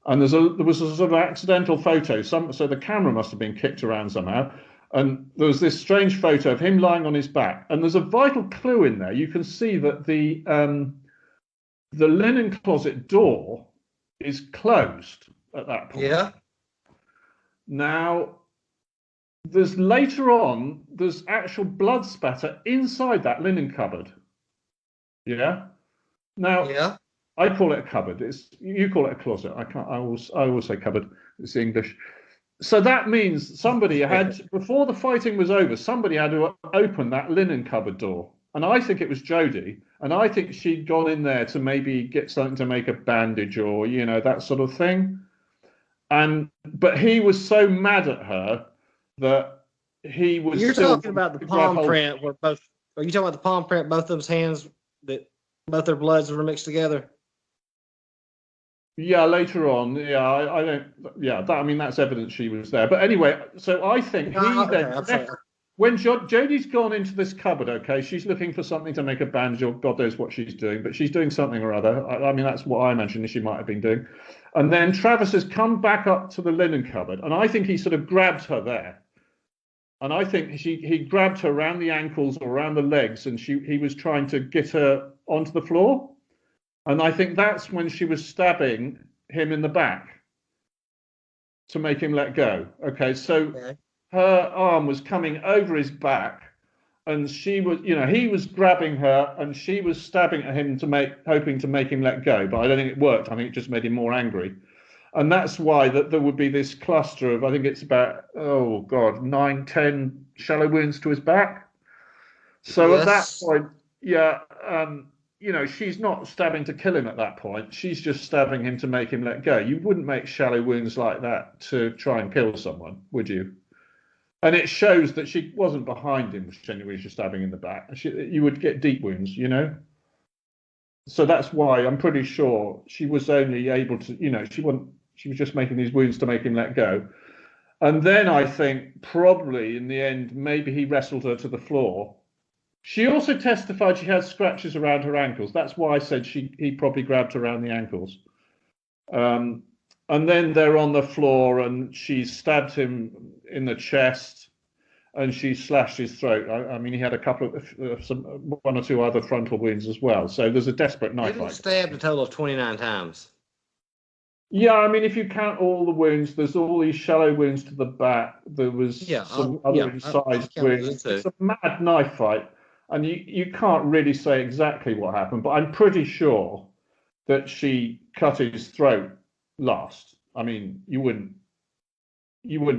And there was a sort of accidental photo. So the camera must have been kicked around somehow. And there was this strange photo of him lying on his back. And there's a vital clue in there. You can see that the linen closet door is closed at that point. Yeah. Now, there's actual blood spatter inside that linen cupboard. Yeah. Now. Yeah. I call it a cupboard. You call it a closet. I always say cupboard. It's English. So that means somebody had, before the fighting was over, somebody had to open that linen cupboard door. And I think it was Jodi. And I think she'd gone in there to maybe get something to make a bandage or, that sort of thing. But he was so mad at her that he was. You're talking about the palm print where are you talking about the palm print, both those hands that both their bloods were mixed together? Yeah, later on. Yeah, I don't. Yeah, that's evidence she was there. But anyway, so I think when Jodi's gone into this cupboard, okay, she's looking for something to make a bandage, or God knows what she's doing, but she's doing something or other. That's what I imagine she might have been doing. And then Travis has come back up to the linen cupboard, and I think he sort of grabbed her there. And I think he grabbed her around the ankles or around the legs, and he was trying to get her onto the floor. And I think that's when she was stabbing him in the back to make him let go. Okay, so her arm was coming over his back, and she was, he was grabbing her, and she was stabbing at him hoping to make him let go. But I don't think it worked. I think it just made him more angry. And that's why there would be this cluster of, I think it's about, 9, 10 shallow wounds to his back. So at that point, she's not stabbing to kill him at that point. She's just stabbing him to make him let go. You wouldn't make shallow wounds like that to try and kill someone, would you? And it shows that she wasn't behind him when she was stabbing in the back. You would get deep wounds, So that's why I'm pretty sure she was only able to, she was just making these wounds to make him let go. And then I think probably in the end, maybe he wrestled her to the floor. She also testified she had scratches around her ankles. That's why I said he probably grabbed her around the ankles. And then they're on the floor and she stabbed him in the chest. and she slashed his throat. I mean, he had a couple of one or two other frontal wounds as well. So there's a desperate knife He was fight. stabbed a total of 29 times. Yeah, I mean, if you count all the wounds, there's all these shallow wounds to the back. There was some other incised wounds. It's a mad knife fight, and you can't really say exactly what happened, but I'm pretty sure that she cut his throat last. I mean, you wouldn't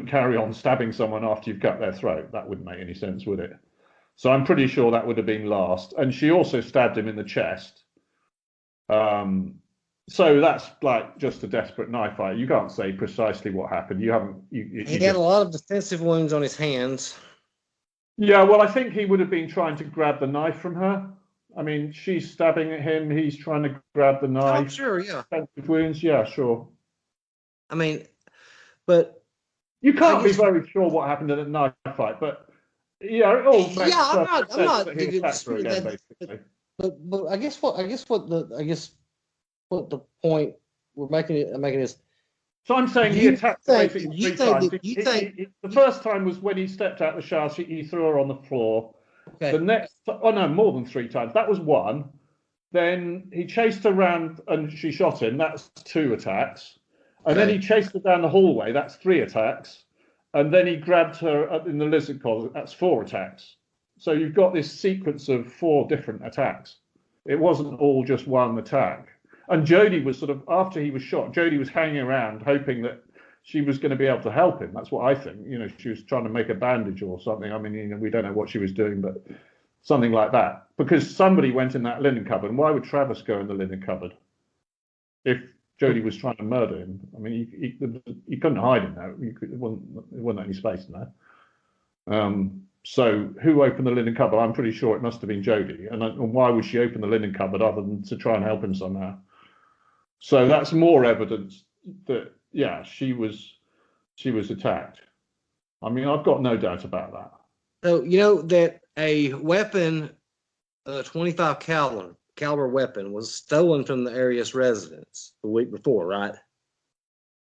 carry on stabbing someone after you've cut their throat. That wouldn't make any sense, would it? So I'm pretty sure that would have been last. And she also stabbed him in the chest. So that's like just a desperate knife fight. You can't say precisely what happened. You haven't. He had a lot of defensive wounds on his hands. Yeah, well, I think he would have been trying to grab the knife from her. I mean, she's stabbing at him. He's trying to grab the knife. Oh, sure, yeah. Defensive wounds, yeah, sure. I mean, but you can't be very sure what happened in a knife fight. But yeah, it all makes I'm not. Basically. But I guess what the point we're making is. So I'm saying he attacked her basically 3 times. The first time was when he stepped out the shower. He threw her on the floor. Okay. The next, more than 3 times. That was 1. Then he chased her around and she shot him. That's 2 attacks. And then he chased her down the hallway. That's 3 attacks. And then he grabbed her up in the lizard closet. That's 4 attacks. So you've got this sequence of 4 different attacks. It wasn't all just 1 attack. And Jodi was sort of, after he was shot, Jodi was hanging around hoping that she was going to be able to help him. That's what I think. You know, she was trying to make a bandage or something. I mean, you know, we don't know what she was doing, but something like that. Because somebody went in that linen cupboard. And why would Travis go in the linen cupboard if Jodi was trying to murder him? I mean, he couldn't hide in there. It wasn't any space in there. So who opened the linen cupboard? I'm pretty sure it must have been Jodi. And why would she open the linen cupboard other than to try and help him somehow? So that's more evidence that, yeah, she was attacked. I mean, I've got no doubt about that. So you know that a weapon, a 25 caliber weapon, was stolen from the Arias residence the week before, right?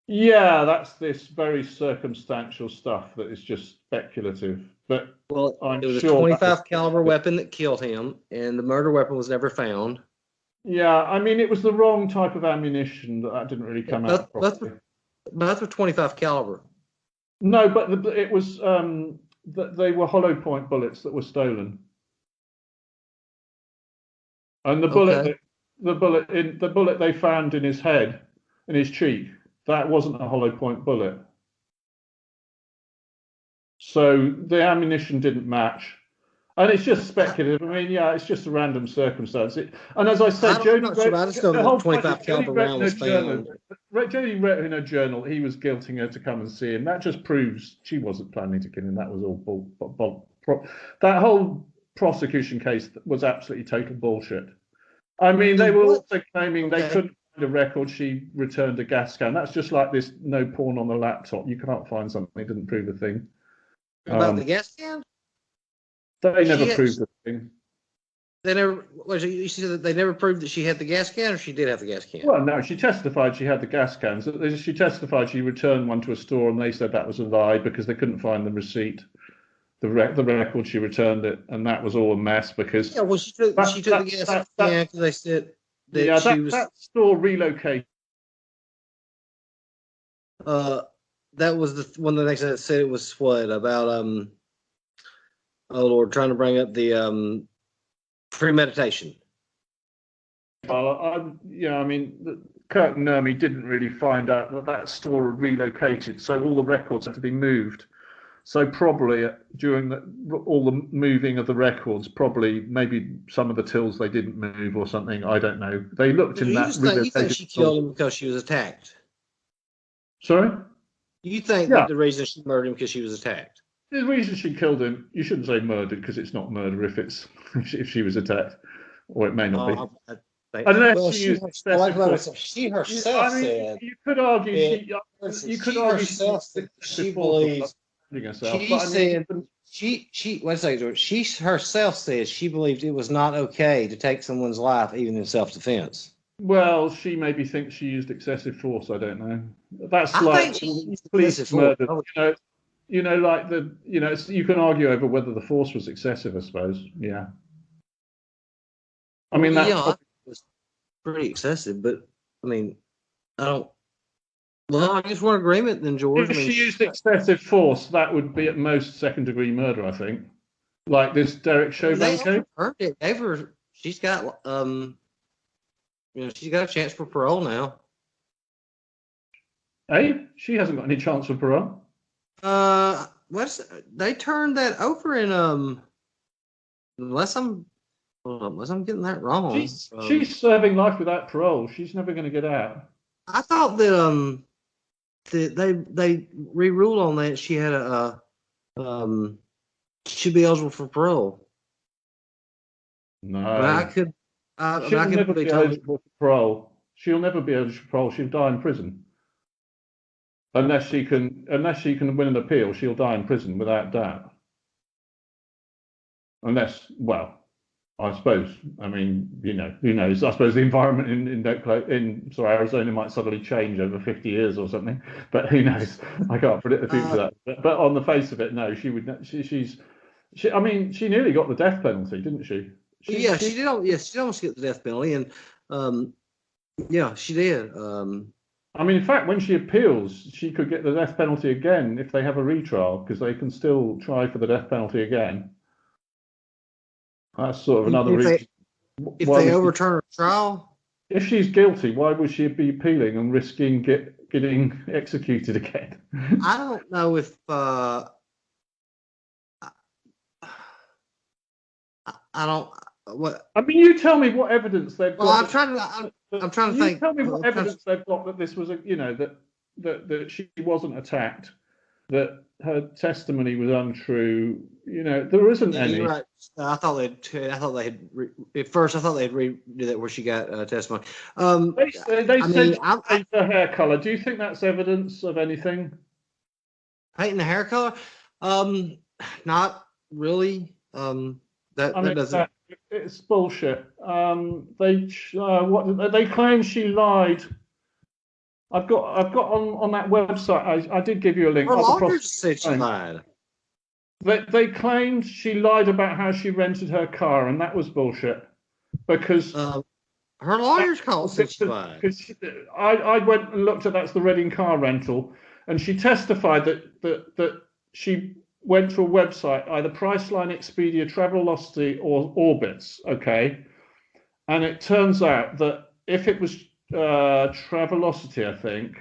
Yeah, that's this very circumstantial stuff that is just speculative. But it was a 25 caliber weapon that killed him, and the murder weapon was never found. Yeah, I mean, it was the wrong type of ammunition that didn't really come out properly. Both were 25 caliber. No, but it was they were hollow point bullets that were stolen, and the bullet they found in his head, in his cheek, that wasn't a hollow point bullet. So the ammunition didn't match. And it's just speculative. I mean, yeah, it's just a random circumstance. And as I said, Jodi wrote, the whole 25 caliber round was found. Jodi wrote in her journal he was guilting her to come and see him. That just proves she wasn't planning to kill him. That was all that whole prosecution case was absolutely total bullshit. I mean, they were also claiming they couldn't find a record. She returned a gas can. That's just like this no porn on the laptop. You can't find something. It didn't prove a thing. About the gas can? They never proved the thing. They never. You said that they never proved that she had the gas can, or she did have the gas can. Well, no, she testified she had the gas cans. She testified she returned one to a store, and they said that was a lie because they couldn't find the receipt, the record she returned it, and that was all a mess because. Yeah, well, she took the gas can because they said that she was. That store relocated. That was one of the things that said it was what about oh Lord, trying to bring up the premeditation. Well, I mean, Kirk and Nurmi didn't really find out that store had relocated, so all the records had to be moved. So probably during all the moving of the records, probably maybe some of the tills they didn't move or something. I don't know. They looked in that. You think she killed him because she was attacked? Sorry? You think that the reason she murdered him because she was attacked? The reason she killed him, you shouldn't say murdered because it's not murder if she was attacked, or it may not be. Unless she used excessive force. She herself said. You could argue. She believes. She said. She. Wait a second, George. She herself said she believed it was not okay to take someone's life, even in self-defense. Well, she maybe thinks she used excessive force. I don't know. That's like police murder. You know, like you can argue over whether the force was excessive, I suppose. Yeah. I mean, Well, that's yeah, I think it was pretty excessive, but I mean, I don't. Well, I guess we're in agreement then, George. I if mean, she used excessive force, that would be at most second-degree murder, I think. Like this Derek they Chauvin case. overturned it. Gave her. She's got she's got a chance for parole now. Hey, she hasn't got any chance for parole. What's they turned that over in unless I'm getting that wrong. She's serving life without parole. She's never going to get out. I thought that they re-ruled on that. She had should be eligible for parole. No, But I could. I she'll could never be be totally. eligible for parole. She'll never be eligible for parole. She'll die in prison unless she can win an appeal. She'll die in prison without doubt. Unless, well, I suppose. I mean, who knows? I suppose the environment in Arizona might suddenly change over 50 years or something. But who knows? I can't predict the future of that. But on the face of it, no, she would. I mean, she nearly got the death penalty, didn't she? She did. She did almost get the death penalty, and yeah, she did. I mean, in fact, when she appeals, she could get the death penalty again if they have a retrial, because they can still try for the death penalty again. That's sort of another reason. If they overturn her trial, if she's guilty, why would she be appealing and risking getting executed again? I don't know if I don't. What? I mean, you tell me what evidence they've got. Well, I'm trying to think. Tell me what evidence they've got that this was that she wasn't attacked, that her testimony was untrue. There isn't any. You're right. I thought they had. At first, I thought they'd redo that where she got testimony. They said changed her hair color. Do you think that's evidence of anything? Painting the hair color? Not really. That doesn't. It's bullshit. They claim she lied. I've got on that website. I did give you a link. Her lawyers said she lied. They claimed she lied about how she rented her car, and that was bullshit. Because her lawyers said she lied. Because I went and looked at that's the Reading car rental, and she testified that she went to a website, either Priceline, Expedia, Travelocity, or Orbitz. Okay, and it turns out that if it was Travelocity, I think,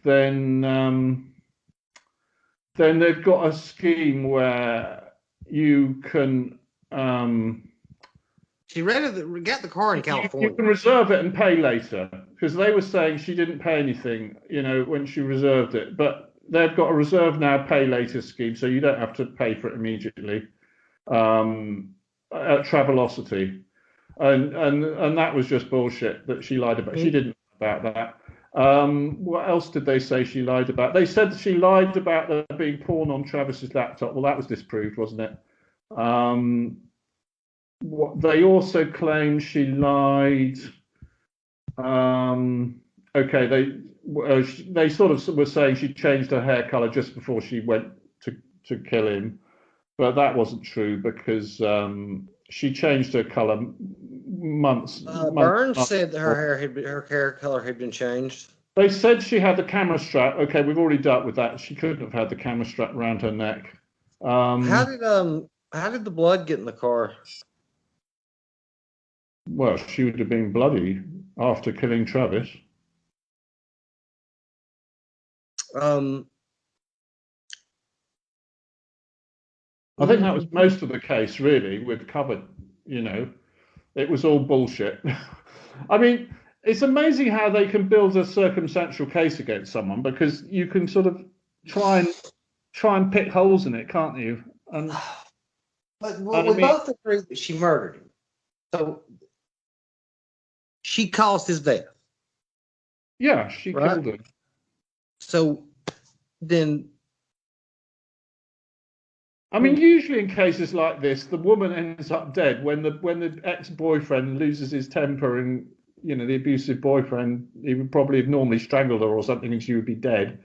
then they've got a scheme where you can. She got the car in California. You can reserve it and pay later, because they were saying she didn't pay anything, when she reserved it. But they've got a reserve now, pay later scheme, so you don't have to pay for it immediately. At Travelocity, and that was just bullshit that she lied about. She didn't know about that. What else did they say she lied about? They said she lied about there being porn on Travis's laptop. Well, that was disproved, wasn't it? They also claim she lied. Okay, they sort of were saying she changed her hair color just before she went to kill him, but that wasn't true because she changed her color months. Burns said that her hair color had been changed. They said she had the camera strap. Okay, we've already dealt with that. She couldn't have had the camera strap around her neck. How did the blood get in the car? Well, she would have been bloody after killing Travis. I think that was most of the case, really. We've covered, it was all bullshit. I mean, it's amazing how they can build a circumstantial case against someone, because you can sort of try and pick holes in it, can't you? But we both agree that she murdered him. So she caused his death. Yeah, she killed him. So then, I mean, usually in cases like this, the woman ends up dead when the ex-boyfriend loses his temper, and the abusive boyfriend, he would probably have normally strangled her or something, and she would be dead.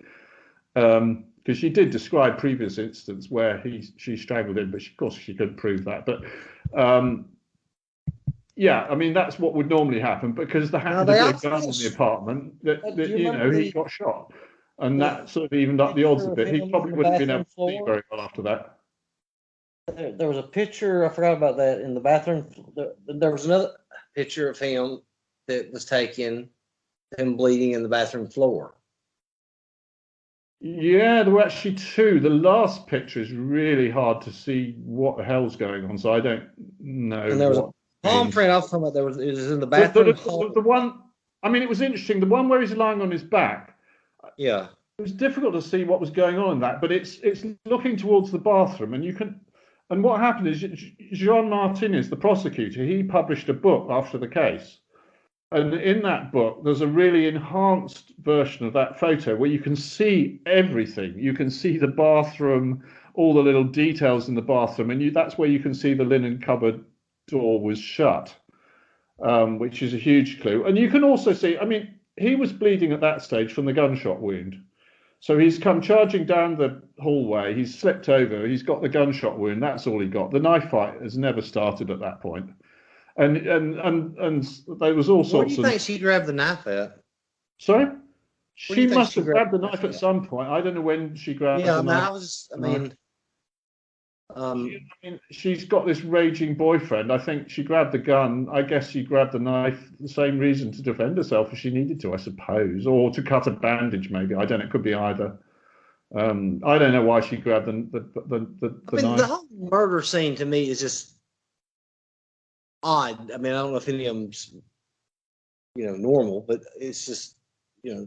Because because she did describe previous incidents where she strangled him, but of course she couldn't prove that. But yeah, I mean that's what would normally happen because there happened to be a gun in the apartment that he got shot, and that sort of evened up the odds a bit. He probably wouldn't have been able to see very well after that. There was a picture, I forgot about that, in the bathroom. There was another picture of him that was taken, him bleeding in the bathroom floor. Yeah, there were actually two. The last picture is really hard to see what the hell's going on, so I don't know. And there was a palm print off from it. It was in the bathroom. The one, I mean, it was interesting. The one where he's lying on his back. Yeah. It was difficult to see what was going on in that, but it's looking towards the bathroom, and you can. And what happened is Jean Martinez, the prosecutor, he published a book after the case. And in that book, there's a really enhanced version of that photo where you can see everything. You can see the bathroom, all the little details in the bathroom, and that's where you can see the linen cupboard door was shut, which is a huge clue. And you can also see, I mean, he was bleeding at that stage from the gunshot wound. So he's come charging down the hallway. He's slipped over. He's got the gunshot wound. That's all he got. The knife fight has never started at that point. And there was all sorts of. Where do you think she grabbed the knife at? Sorry, she must have grabbed the knife at some point. I don't know when she grabbed. Yeah, the knife. She's got this raging boyfriend. I think she grabbed the gun. I guess she grabbed the knife for the same reason, to defend herself if she needed to, I suppose, or to cut a bandage. Maybe, I don't know. It could be either. I don't know why she grabbed the knife. The whole murder scene to me is just odd. I mean, I don't know if any of them's normal, but it's just I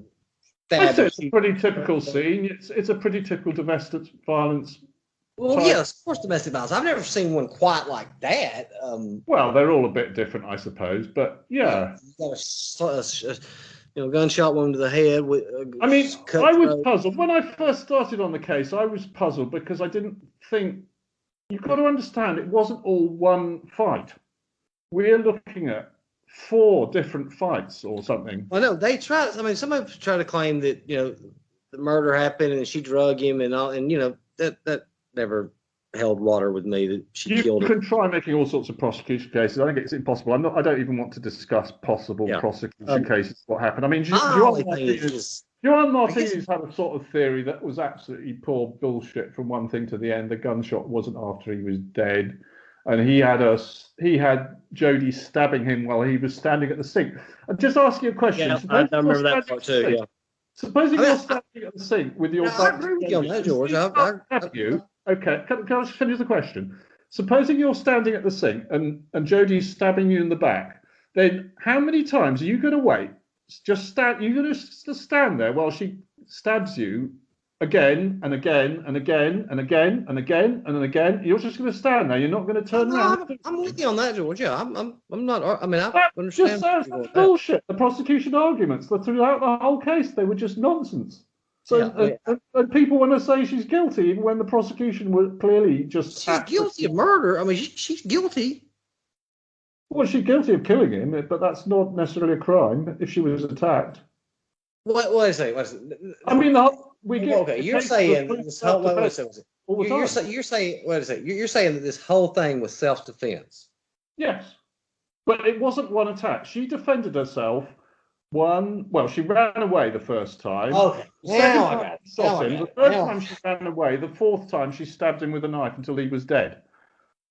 think it's a pretty typical scene. It's a pretty typical domestic violence. Well, yes, of course, domestic violence. I've never seen one quite like that. Well, they're all a bit different, I suppose, but yeah. You got a gunshot wound to the head. I mean, I was puzzled when I first started on the case. I was puzzled because I didn't think. You've got to understand, it wasn't all one fight. We're looking at 4 different fights or something. Well, no, they tried. I mean, some of them try to claim that the murder happened and she drugged him and all, and that never held water with me, that she killed him. You can try making all sorts of prosecution cases. I think it's impossible. I don't even want to discuss possible prosecution cases. What happened? I mean, Joan Martinez had a sort of theory that was absolutely poor bullshit from one thing to the end. The gunshot wasn't after he was dead, and he had Jodi stabbing him while he was standing at the sink. I'm just asking you a question. Yeah, I remember that part too. Yeah. Supposing you're standing at the sink with your back. I agree with you on that, George. Okay, can I just finish the question? Supposing you're standing at the sink and Jodi's stabbing you in the back, then how many times are you going to wait? You're going to stand there while she stabs you again and again and again and again and again and again. You're just going to stand there. You're not going to turn around. I'm with you on that, George. Yeah, I'm not. I mean, I understand. Just sounds like bullshit. The prosecution arguments throughout the whole case, they were just nonsense. So and people want to say she's guilty, even when the prosecution was clearly just. She's guilty of murder. I mean, she's guilty. Well, she's guilty of killing him, but that's not necessarily a crime if she was attacked. What is it? I mean, you're saying this whole. You're saying what is it? You're saying that this whole thing was self-defense. Yes, but it wasn't one attack. She defended herself. She ran away the first time. Okay. The third time she ran away. The 4th time she stabbed him with a knife until he was dead.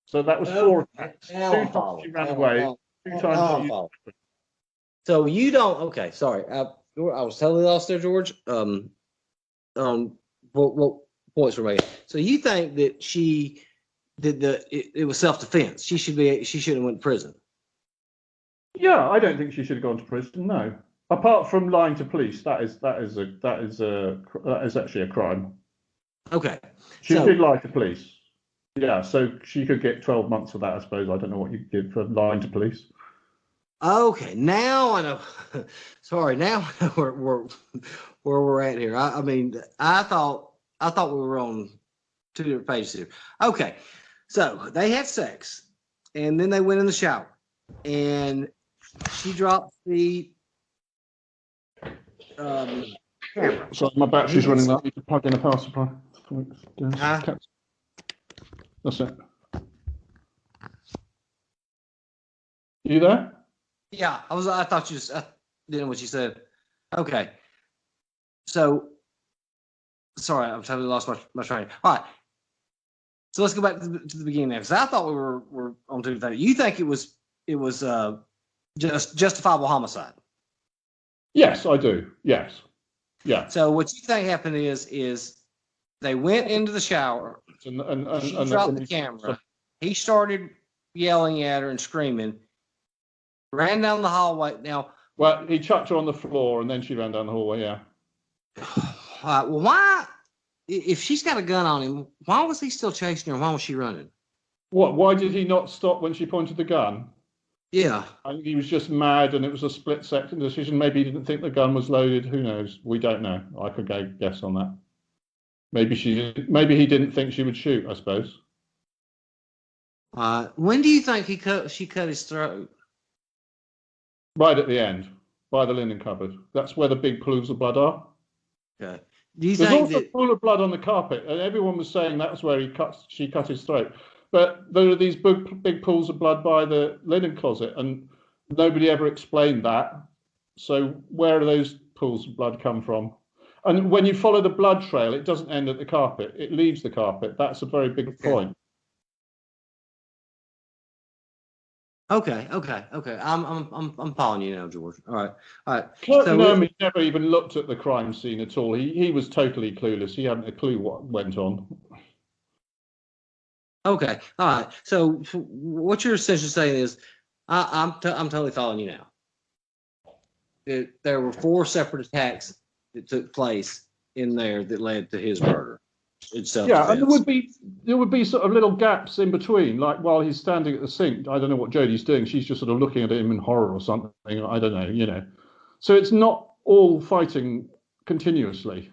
So that was 4 attacks. 2 times she ran away. 2 times she. So you don't. Okay, sorry. I was totally lost there, George. What points were made? So you think that she did it was self-defense? She shouldn't have went to prison. Yeah, I don't think she should have gone to prison. No. Apart from lying to police, that is actually a crime. Okay. She did lie to police. Yeah, so she could get 12 months for that, I suppose. I don't know what you give for lying to police. Okay, now I know. Sorry, now I know where we're at here. I mean, I thought we were on 2 different pages here. Okay, so they had sex, and then they went in the shower, and she dropped the camera. Sorry, my battery's running low. I need to plug in a power supply. Huh? That's it. You there? Yeah, I thought you. I didn't know what you said. Okay. So, sorry, I'm totally lost my train. All right. So let's go back to the beginning there, because I thought we were on to that. You think it was just justifiable homicide? Yes, I do. Yes. Yeah. So what you think happened is they went into the shower. She dropped the camera. He started yelling at her and screaming. Ran down the hallway. Now, well, he chucked her on the floor, and then she ran down the hallway. Yeah. Well, why? If she's got a gun on him, why was he still chasing her? Why was she running? What? Why did he not stop when she pointed the gun? Yeah. I think he was just mad, and it was a split-second decision. Maybe he didn't think the gun was loaded. Who knows? We don't know. I could go guess on that. Maybe he didn't think she would shoot, I suppose. When do you think she cut his throat? Right at the end, by the linen cupboard. That's where the big pools of blood are. Okay. Do you There's think also a pool of blood on the carpet, and everyone was saying that's where she cut his throat. But there are these big pools of blood by the linen closet, and nobody ever explained that. So where do those pools of blood come from? And when you follow the blood trail, it doesn't end at the carpet; it leaves the carpet. That's a very big point. Okay. I'm following you now, George. All right. Clerk Nomi never even looked at the crime scene at all. He was totally clueless. He hadn't a clue what went on. Okay. All right. So what you're essentially saying is, I'm totally following you now. There were 4 separate attacks that took place in there that led to his murder. Yeah, and there would be sort of little gaps in between, like while he's standing at the sink. I don't know what Jodi's doing. She's just sort of looking at him in horror or something. I don't know, So it's not all fighting continuously.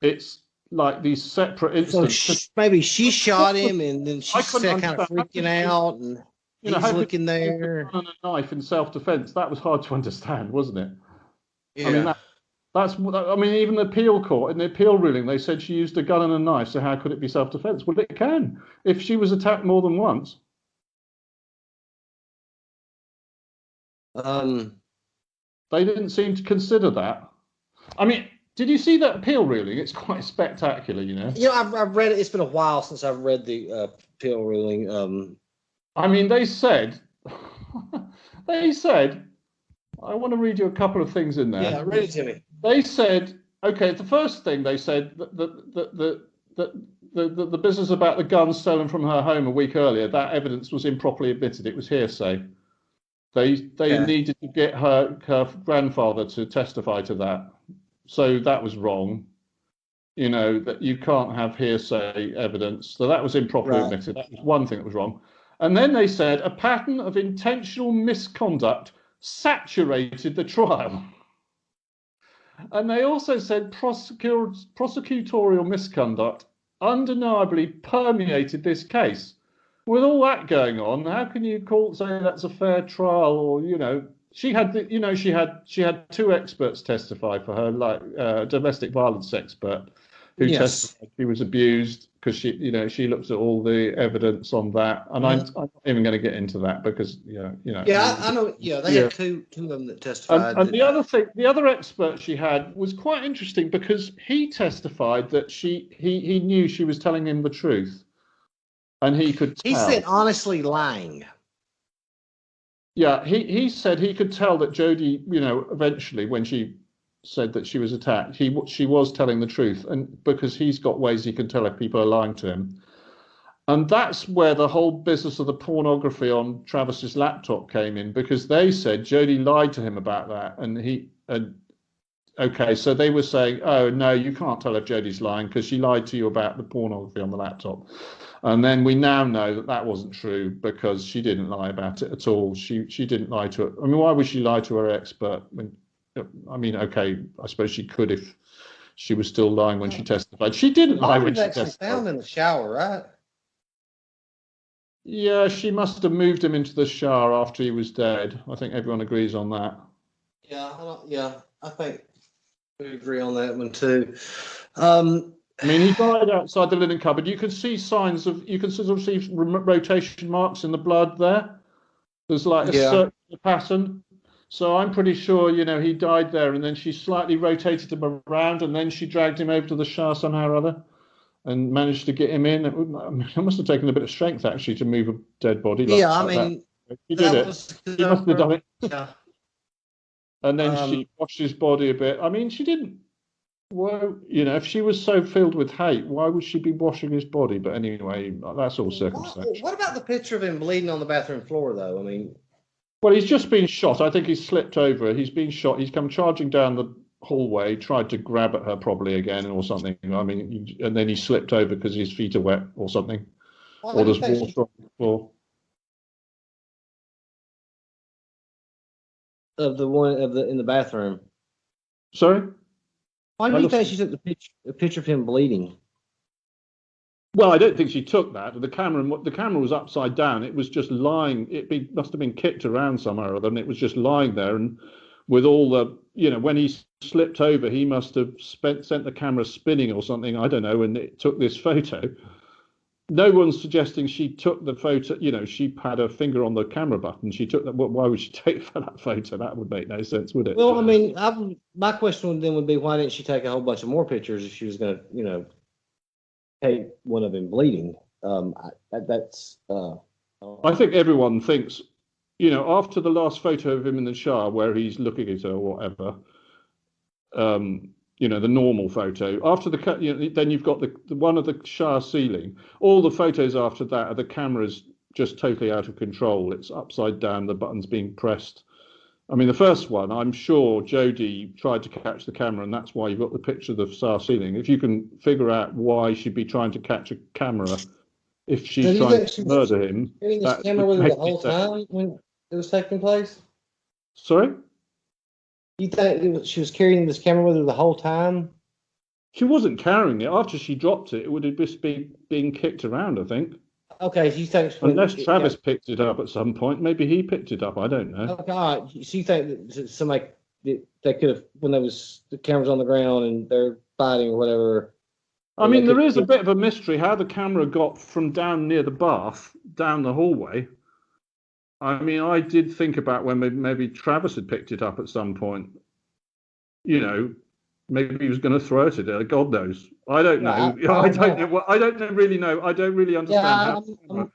It's like these separate instances. So maybe she shot him, and then she's kind of freaking out, and he's looking there. On a knife in self-defense. That was hard to understand, wasn't it? Yeah. I mean, even the appeal court, in the appeal ruling, they said she used a gun and a knife, so how could it be self-defense? Well, it can, if she was attacked more than once. They didn't seem to consider that. I mean, did you see that appeal ruling? It's quite spectacular, I've read it. It's been a while since I've read the appeal ruling. I mean, they said, I want to read you a couple of things in there. Yeah, read it to me. They said, okay, the first thing they said, the business about the gun stolen from her home a week earlier, that evidence was improperly admitted. It was hearsay. They needed to get her grandfather to testify to that. So that was wrong. That you can't have hearsay evidence. So that was improperly admitted. That was one thing that was wrong. And then they said a pattern of intentional misconduct saturated the trial. And they also said prosecutorial misconduct undeniably permeated this case. With all that going on, how can you say that's a fair trial? Or she had she had 2 experts testify for her, like a domestic violence expert who testified she was abused because she looked at all the evidence on that, and I'm not even going to get into that because I know. Yeah, they had two of them that testified. And the other expert she had was quite interesting because he testified that he knew she was telling him the truth, and he could tell. He said honestly lying. Yeah, he said he could tell that Jodi, eventually when she said that she was attacked, she was telling the truth, and because he's got ways he can tell if people are lying to him. And that's where the whole business of the pornography on Travis's laptop came in, because they said Jodi lied to him about that, okay, so they were saying, oh no, you can't tell if Jodi's lying because she lied to you about the pornography on the laptop. And then we now know that wasn't true because she didn't lie about it at all. She didn't lie to it. I mean, why would she lie to her expert? Okay, I suppose she could if she was still lying when she testified. She didn't lie when she testified. Found in the shower, right? Yeah, she must have moved him into the shower after he was dead. I think everyone agrees on that. Yeah, I think We agree on that one too. I mean, he died outside the linen cupboard. You can see signs of, you can sort of see rotation marks in the blood there. There's like a Yeah. circular pattern. So I'm pretty sure, he died there, and then she slightly rotated him around, and then she dragged him over to the Shah somehow or other and managed to get him in. It must have taken a bit of strength, actually, to move a dead body like, I like mean, that. She did it. She must have done it. Yeah. And then she washed his body a bit. I mean, she didn't. Well, if she was so filled with hate, why would she be washing his body? But anyway, that's all circumstantial. What about the picture of him bleeding on the bathroom floor, though? I mean, well, he's just been shot. I think he's slipped over. He's been shot. He's come charging down the hallway, tried to grab at her probably again or something. I mean, and then he slipped over because his feet are wet or something. Or there's water on the floor. Of the one in the bathroom. Sorry? Why do you think she took the picture of him bleeding? Well, I don't think she took that. The camera was upside down. It was just lying. Must have been kicked around somewhere or other, and it was just lying there. And with all the, when he slipped over, he must have sent the camera spinning or something. I don't know. And it took this photo. No one's suggesting she took the photo. She had her finger on the camera button. She took that. Why would she take that photo? That would make no sense, would it? Well, I mean, my question then would be, why didn't she take a whole bunch of more pictures if she was going to, take one of him bleeding? I think everyone thinks, after the last photo of him in the shower where he's looking at her or whatever, the normal photo. After then you've got the one of the shower ceiling. All the photos after that are the camera's just totally out of control. It's upside down. The button's being pressed. I mean, the first one, I'm sure Jodi tried to catch the camera, and that's why you've got the picture of the shower ceiling. If you can figure out why she'd be trying to catch a camera, if she's trying to murder him, carrying this camera with her the whole time when it was taking place. Sorry. You think she was carrying this camera with her the whole time? She wasn't carrying it. After she dropped it, it would have just been being kicked around, I think. Okay, so you think... Unless Travis picked it up at some point. Maybe he picked it up. I don't know. Okay, all right. So you think that somebody... They could have... When the camera's on the ground and they're fighting or whatever... I mean, there is a bit of a mystery how the camera got from down near the bath, down the hallway. I mean, I did think about when maybe Travis had picked it up at some point. Maybe he was going to throw it at her. God knows. I don't know. I don't know. I don't really know. I don't really understand how.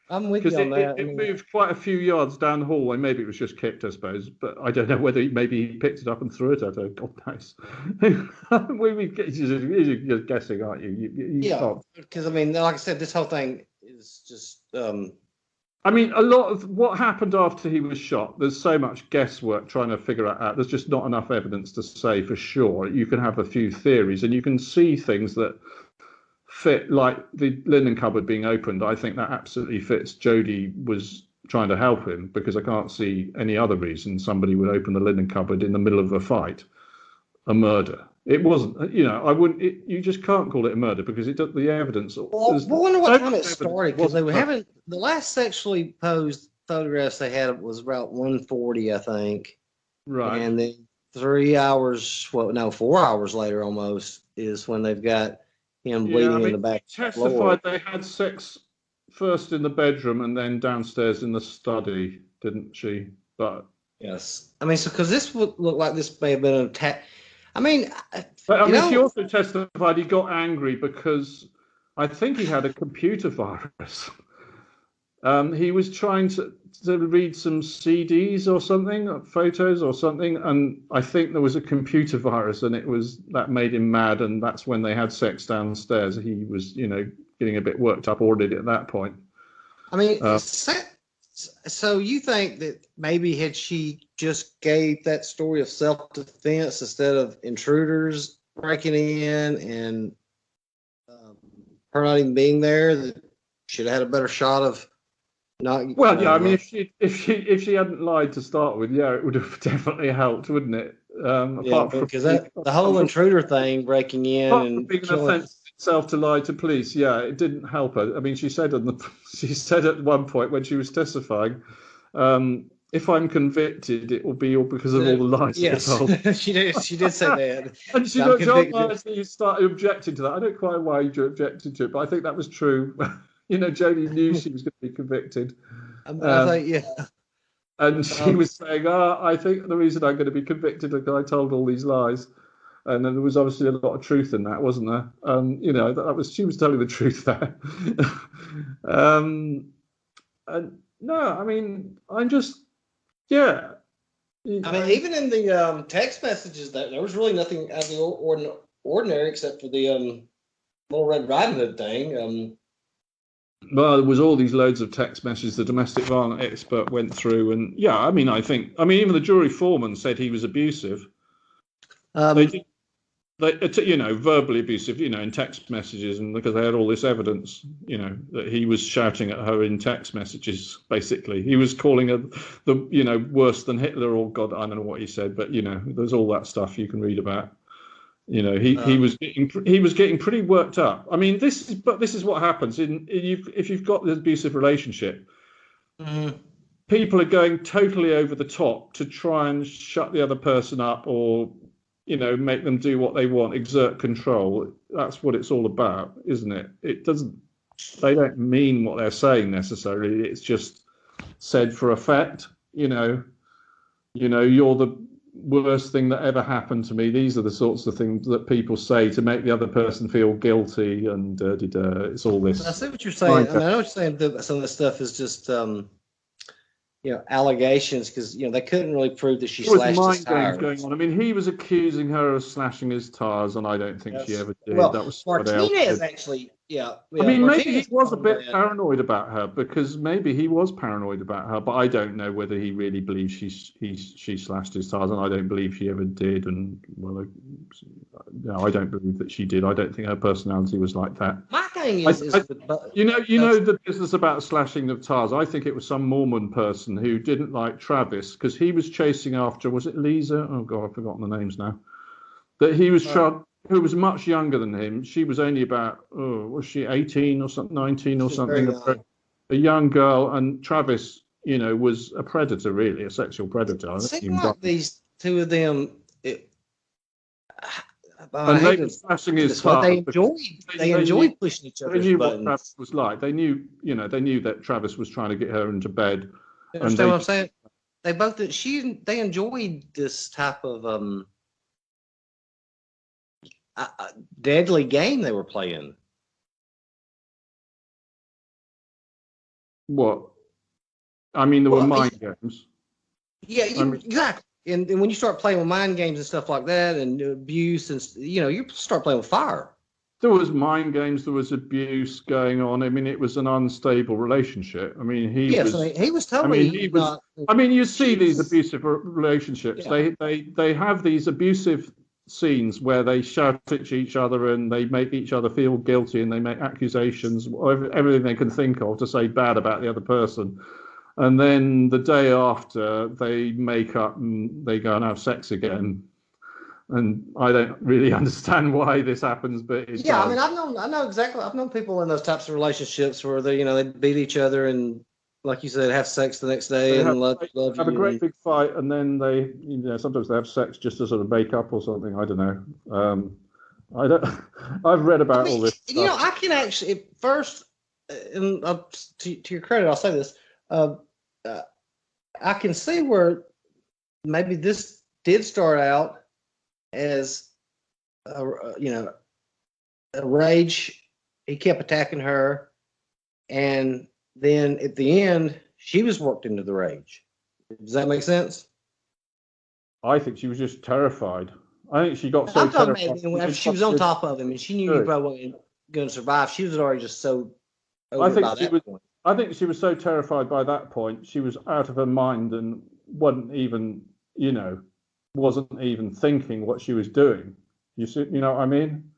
I'm with you on that. It moved quite a few yards down the hallway. Maybe it was just kicked, I suppose. But I don't know whether maybe he picked it up and threw it at her. God knows. You're guessing, aren't you? Because I mean, like I said, this whole thing is just. I mean, a lot of what happened after he was shot, there's so much guesswork trying to figure it out. There's just not enough evidence to say for sure. You can have a few theories and you can see things that fit, like the linen cupboard being opened. I think that absolutely fits. Jodi was trying to help him because I can't see any other reason somebody would open the linen cupboard in the middle of a fight, a murder. It wasn't, I wouldn't, you just can't call it a murder because it does the evidence. Well, I wonder what time it started because they were having the last sexually posed photographs they had was about 1:40, I think. Right. And then 4 hours later almost is when they've got him bleeding in the back. Testified they had sex first in the bedroom and then downstairs in the study, didn't she? But yes. I mean, so because this would look like this may have been an attack. I mean, she also testified he got angry because I think he had a computer virus. He was trying to read some CDs or something, photos or something, and I think there was a computer virus, and that made him mad, and that's when they had sex downstairs. He was, getting a bit worked up already at that point. I mean, so you think that maybe had she just gave that story of self-defense instead of intruders breaking in and her not even being there, that should have had a better shot of not. Well, yeah, I mean, if she hadn't lied to start with, yeah, it would have definitely helped, wouldn't it? Because the whole intruder thing, breaking in and being an offence itself to lie to police, yeah, it didn't help her. I mean, she said at one point when she was testifying, if I'm convicted, it will be all because of all the lies that Yes, were told. she did say that. And she I'm got John convicted. Myers, he started objecting to that. I don't quite know why you objected to it, but I think that was true. Jodie knew she was going to be convicted. I think, yeah. And she was saying, I think the reason I'm going to be convicted is because I told all these lies. And then there was obviously a lot of truth in that, wasn't there? That was, she was telling the truth there. And no, I mean, I'm just, yeah. I mean, even in the text messages, there was really nothing out of the ordinary except for the Little Red Riding Hood thing. Well, there was all these loads of text messages the domestic violence expert went through, and yeah, I mean, even the jury foreman said he was abusive. Verbally abusive, in text messages, and because they had all this evidence, that he was shouting at her in text messages. Basically, he was calling her worse than Hitler, or God, I don't know what he said, but there's all that stuff you can read about. He was getting pretty worked up. I mean, this is what happens if you've got the abusive relationship. Mm-hmm. People are going totally over the top to try and shut the other person up, or make them do what they want, exert control. That's what it's all about, isn't it? They don't mean what they're saying necessarily. It's just said for effect. You're the worst thing that ever happened to me. These are the sorts of things that people say to make the other person feel guilty, and it's all this. I see what you're saying. I mean, I know what you're saying. Some of this stuff is just allegations, because they couldn't really prove that she slashed his tires. Going on. I mean, he was accusing her of slashing his tires, and I don't think she ever did. Well, that was Martinez actually. Yeah. I mean, Martinez maybe he was a bit paranoid about her, because maybe he was paranoid about her, but I don't know whether he really believes she slashed his tires, and I don't believe she ever did. And I don't believe that she did. I don't think her personality was like that. My thing is the business about slashing of tires. I think it was some Mormon person who didn't like Travis because he was chasing after, was it Lisa? Oh God, I've forgotten the names now. That he was who was much younger than him. She was only about, was she 18 or something, 19 or something? A young girl, and Travis, was a predator, really, a sexual predator. It seemed like these two of them. And they were slashing his tires. They enjoyed pushing each other's buttons. They knew what Travis was like. They knew that Travis was trying to get her into bed. You understand what I'm saying? They enjoyed this type of deadly game they were playing. What? I mean, there were mind games. Yeah, exactly. And when you start playing with mind games and stuff like that, and abuse, and you start playing with fire. There was mind games. There was abuse going on. I mean, it was an unstable relationship. I mean, he was totally. I mean, you see these abusive relationships. Yeah. They have these abusive scenes where they shout at each other and they make each other feel guilty, and they make accusations, everything they can think of to say bad about the other person. And then the day after, they make up and they go and have sex again. And I don't really understand why this happens, but it does. I mean, I know exactly. I've known people in those types of relationships where they beat each other and, like you said, have sex the next day and have a great big fight, and then they, sometimes they have sex just to sort of make up or something. I don't know. I've read about all this stuff. I can actually first, and to your credit, I'll say this. I can see where maybe this did start out as a rage. He kept attacking her, and then at the end, she was worked into the rage. Does that make sense? I think she was just terrified. I think she got so terrified. She was on top of him, and she knew he probably wasn't going to survive. She was already just so over by that point. I think she was so terrified by that point, she was out of her mind and wasn't even thinking what she was doing. You know what I mean?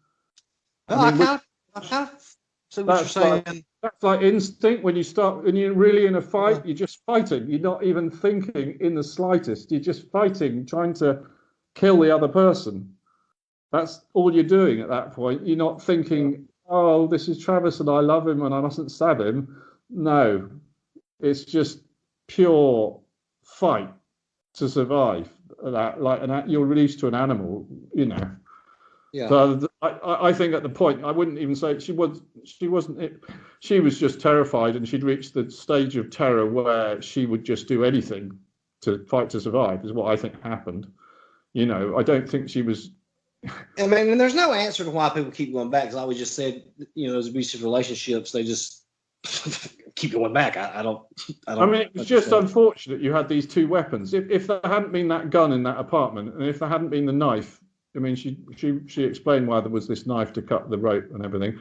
I kind of see what you're saying. That's like instinct. When you're really in a fight, you're just fighting. You're not even thinking in the slightest. You're just fighting, trying to kill the other person. That's all you're doing at that point. You're not thinking, oh, this is Travis and I love him and I mustn't stab him. No, it's just pure fight to survive. You're released to an animal, you know. Yeah. So I think at the point, I wouldn't even say she wasn't. She was just terrified, and she'd reached the stage of terror where she would just do anything to fight to survive. Is what I think happened. You know, I don't think she was. I mean, and there's no answer to why people keep going back. Because I always just said, you know, those abusive relationships, they just keep going back. I don't. I mean, it was just unfortunate you had these two weapons. If there hadn't been that gun in that apartment, and if there hadn't been the knife, I mean, she explained why there was this knife to cut the rope and everything.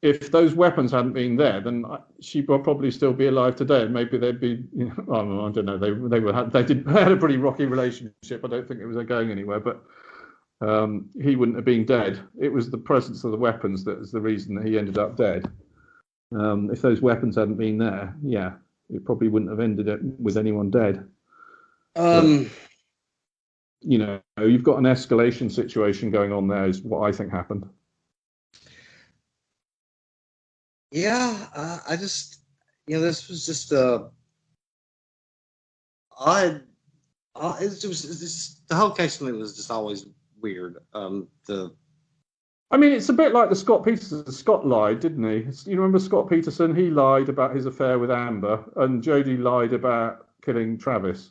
If those weapons hadn't been there, then she would probably still be alive today, and maybe they'd be. You know, I don't know. They had a pretty rocky relationship. I don't think it was going anywhere, but. He wouldn't have been dead. It was the presence of the weapons that is the reason that he ended up dead. If those weapons hadn't been there, yeah, it probably wouldn't have ended up with anyone dead. But, you know, you've got an escalation situation going on there, is what I think happened. Yeah, I just, you know, this was just the whole case to me was just always weird. I mean, it's a bit like the Scott Peterson. Scott lied, didn't he? You remember Scott Peterson? He lied about his affair with Amber, and Jodi lied about killing Travis.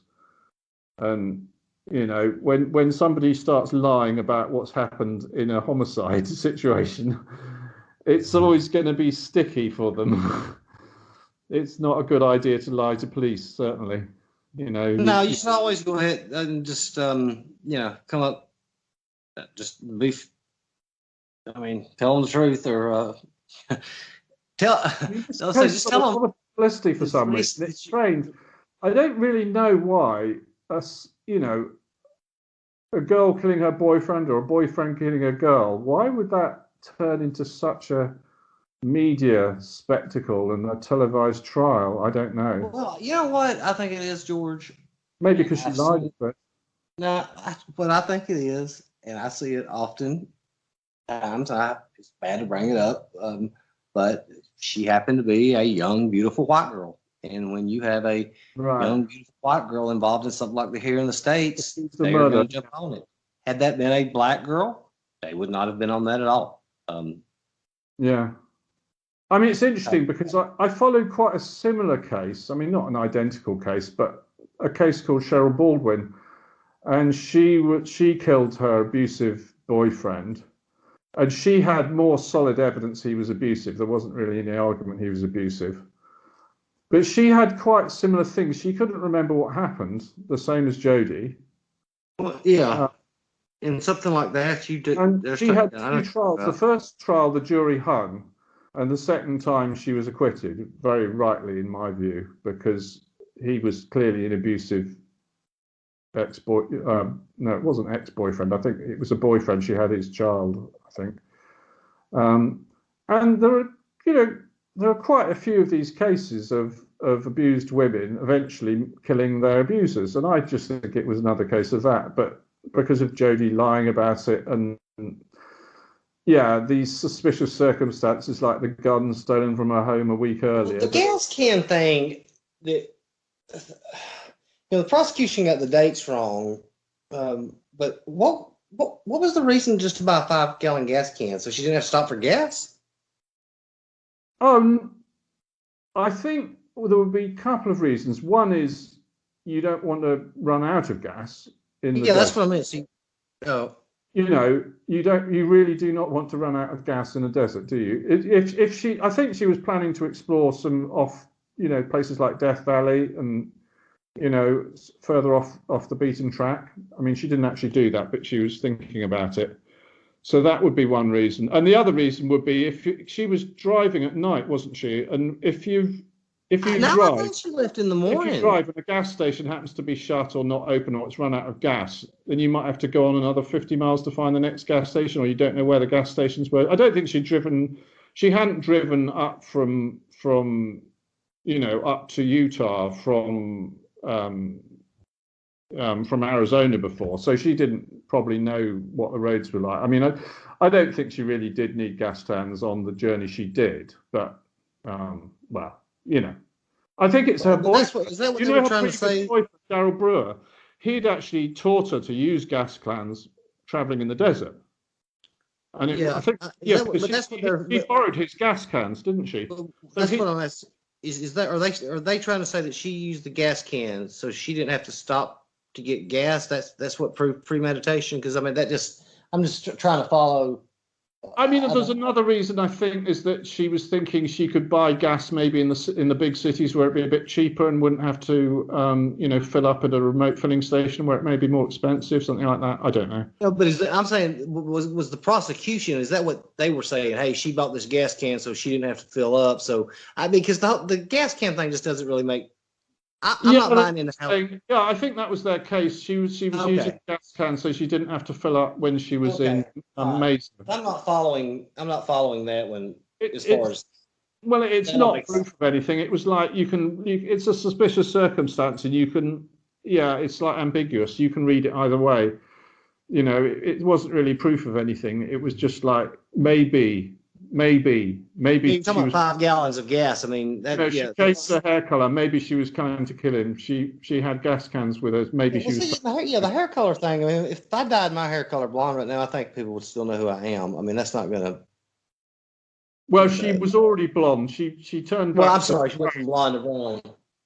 And you know, when somebody starts lying about what's happened in a homicide situation, it's always going to be sticky for them. It's not a good idea to lie to police, certainly. You know. No, you should always go ahead and just you know, come up. Just be, I mean, tell them the truth, or just tell them publicity for some reason. It's strange. I don't really know why. You know, a girl killing her boyfriend or a boyfriend killing a girl. Why would that turn into such a media spectacle and a televised trial? I don't know. Well, you know what I think it is, George. Maybe because she lied. But no, what I think it is. And I see it often times. It's bad to bring it up, but she happened to be a young, beautiful white girl. And when you have a young, beautiful white girl involved in something like the here in the States, they are going to jump on it. Had that been a black girl, they would not have been on that at all. Yeah. I mean, it's interesting because I followed quite a similar case. I mean, not an identical case, but a case called Cheryl Baldwin. And she killed her abusive boyfriend, and she had more solid evidence he was abusive. There wasn't really any argument he was abusive, but she had quite similar things. She couldn't remember what happened, the same as Jodi. Well, yeah, and something like that. You did. And she had two trials. The first trial, the jury hung, and the second time she was acquitted, very rightly in my view, because he was clearly an abusive. No, it wasn't ex-boyfriend. I think it was a boyfriend. She had his child, I think. And there are quite a few of these cases of abused women eventually killing their abusers, and I just think it was another case of that. But because of Jodi lying about it, and yeah, these suspicious circumstances like the gun stolen from her home a week earlier. The gas can thing that. You know, the prosecution got the dates wrong, but what was the reason just to buy a 5-gallon gas can? So she didn't have to stop for gas? I think there would be a couple of reasons. One is you don't want to run out of gas in the desert. That's what I meant. See, you know, you really do not want to run out of gas in a desert, do you? I think she was planning to explore some places like Death Valley and. You know, further off the beaten track. I mean, she didn't actually do that, but she was thinking about it. So that would be one reason. And the other reason would be if she was driving at night, wasn't she? And if you drive, I thought she left in the morning. If you drive and the gas station happens to be shut or not open or it's run out of gas, then you might have to go on another 50 miles to find the next gas station, or you don't know where the gas stations were. I don't think she hadn't driven up from up to Utah from Arizona before, so she didn't probably know what the roads were like. I mean, I don't think she really did need gas stands on the journey she did, but well, you know, I think it's her boyfriend. Is that what You they know were her trying to previous say? boyfriend, Daryl Brewer? He'd actually taught her to use gas cans traveling in the desert. And Yeah, I think, is that what? because But that's what they're. she borrowed his gas cans, didn't she? So That's what I'm asking. Is that are they trying to say that she used the gas cans so she didn't have to stop to get gas? That's what premeditation? Because I mean I'm just trying to follow. I mean, there's another reason I think is that she was thinking she could buy gas maybe in the big cities where it'd be a bit cheaper and wouldn't have to, fill up at a remote filling station where it may be more expensive, something like that. I don't know. No, but I'm saying was the prosecution? Is that what they were saying? Hey, she bought this gas can so she didn't have to fill up. So I mean, because the gas can thing just doesn't really make. I'm not buying into how. Yeah, I think that was their case. She was using gas cans so she didn't have to fill up when she was in Mason. I'm not following that one as far as. Well, it's not proof of anything. It was like it's a suspicious circumstance, and it's like ambiguous. You can read it either way. It wasn't really proof of anything. It was just like maybe. You're talking about 5 gallons of gas. I mean, she changed her hair color. Maybe she was coming to kill him. She had gas cans with her. Maybe she was. The hair color thing. I mean, if I dyed my hair color blonde right now, I think people would still know who I am. I mean, that's not gonna. Well, she was already blonde. She turned. Well, I'm sorry. She went from blonde to brown.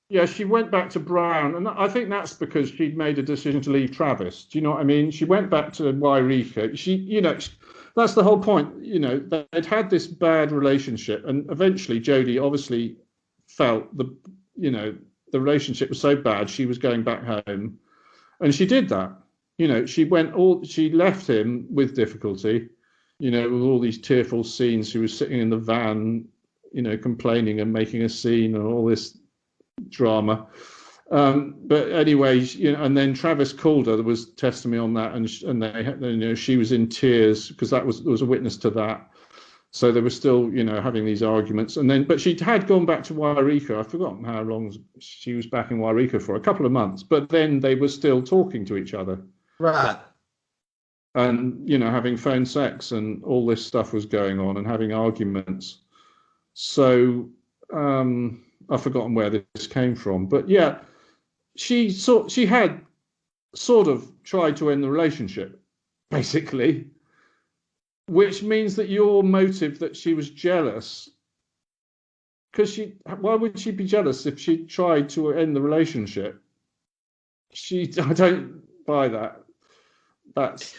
Yeah, she went back to brown, and I think that's because she'd made a decision to leave Travis. Do you know what I mean? She went back to Wairika. That's the whole point. They'd had this bad relationship, and eventually Jodi obviously felt the relationship was so bad she was going back home, and she did that. She left him with difficulty. With all these tearful scenes. She was sitting in the van, complaining and making a scene and all this drama. But anyway, and then Travis called her. There was testimony on that, and they, she was in tears because there was a witness to that. So they were still, having these arguments. But she had gone back to Wairika. I've forgotten how long she was back in Wairika for, a couple of months. But then they were still talking to each other. Right. And, having phone sex and all this stuff was going on and having arguments. So I've forgotten where this came from. But yeah, she had sort of tried to end the relationship, basically, which means that your motive that she was jealous, because why would she be jealous if she tried to end the relationship? I don't buy that. That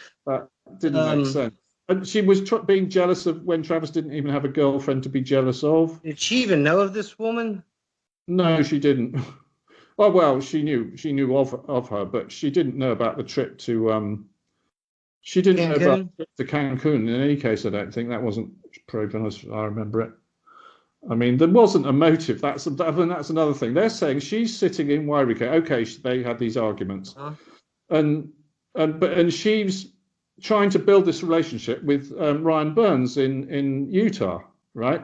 didn't make sense. And she was being jealous of when Travis didn't even have a girlfriend to be jealous of. Did she even know of this woman? No, she didn't. Oh well, she knew of her, but she didn't know about the trip to She didn't know about the Cancun. In any case, I don't think that wasn't proven as I remember it. I mean, there wasn't a motive. That's another thing. They're saying she's sitting in Wairika. Okay, they had these arguments, and she's trying to build this relationship with Ryan Burns in Utah, right?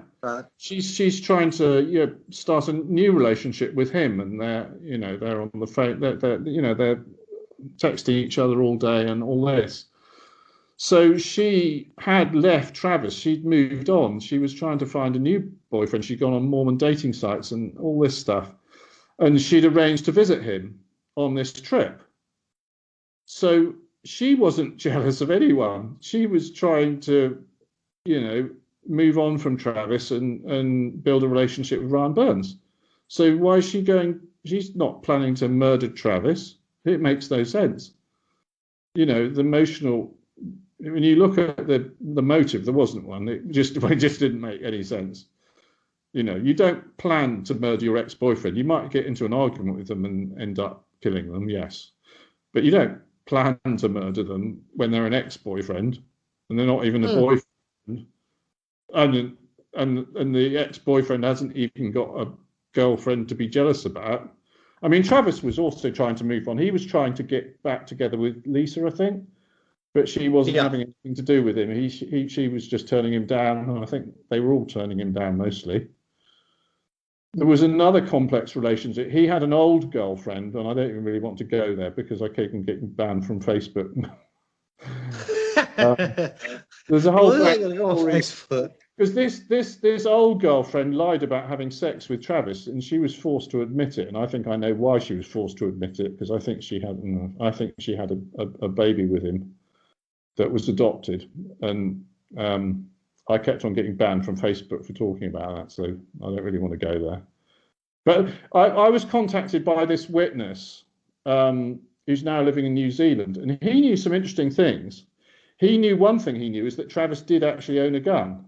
She's trying to start a new relationship with him, and they're on the phone. They're texting each other all day and all this. So she had left Travis. She'd moved on. She was trying to find a new boyfriend. She'd gone on Mormon dating sites and all this stuff, and she'd arranged to visit him on this trip. So she wasn't jealous of anyone. She was trying to, move on from Travis and build a relationship with Ryan Burns. So why is she going? She's not planning to murder Travis. It makes no sense. The emotional. When you look at the motive, there wasn't one. It just didn't make any sense. You don't plan to murder your ex-boyfriend. You might get into an argument with them and end up killing them, yes, but you don't plan to murder them when they're an ex-boyfriend and they're not even a boyfriend, and the ex-boyfriend hasn't even got a girlfriend to be jealous about. I mean, Travis was also trying to move on. He was trying to get back together with Lisa, I think, but she wasn't having anything to do with him. She was just turning him down, and I think they were all turning him down mostly. There was another complex relationship. He had an old girlfriend, and I don't even really want to go there because I keep on getting banned from Facebook. There's a whole Facebook. Because this old girlfriend lied about having sex with Travis, and she was forced to admit it. And I think I know why she was forced to admit it, because I think she had a baby with him that was adopted, and I kept on getting banned from Facebook for talking about that. So I don't really want to go there. But I was contacted by this witness who's now living in New Zealand, and he knew some interesting things. He knew one thing he knew is that Travis did actually own a gun.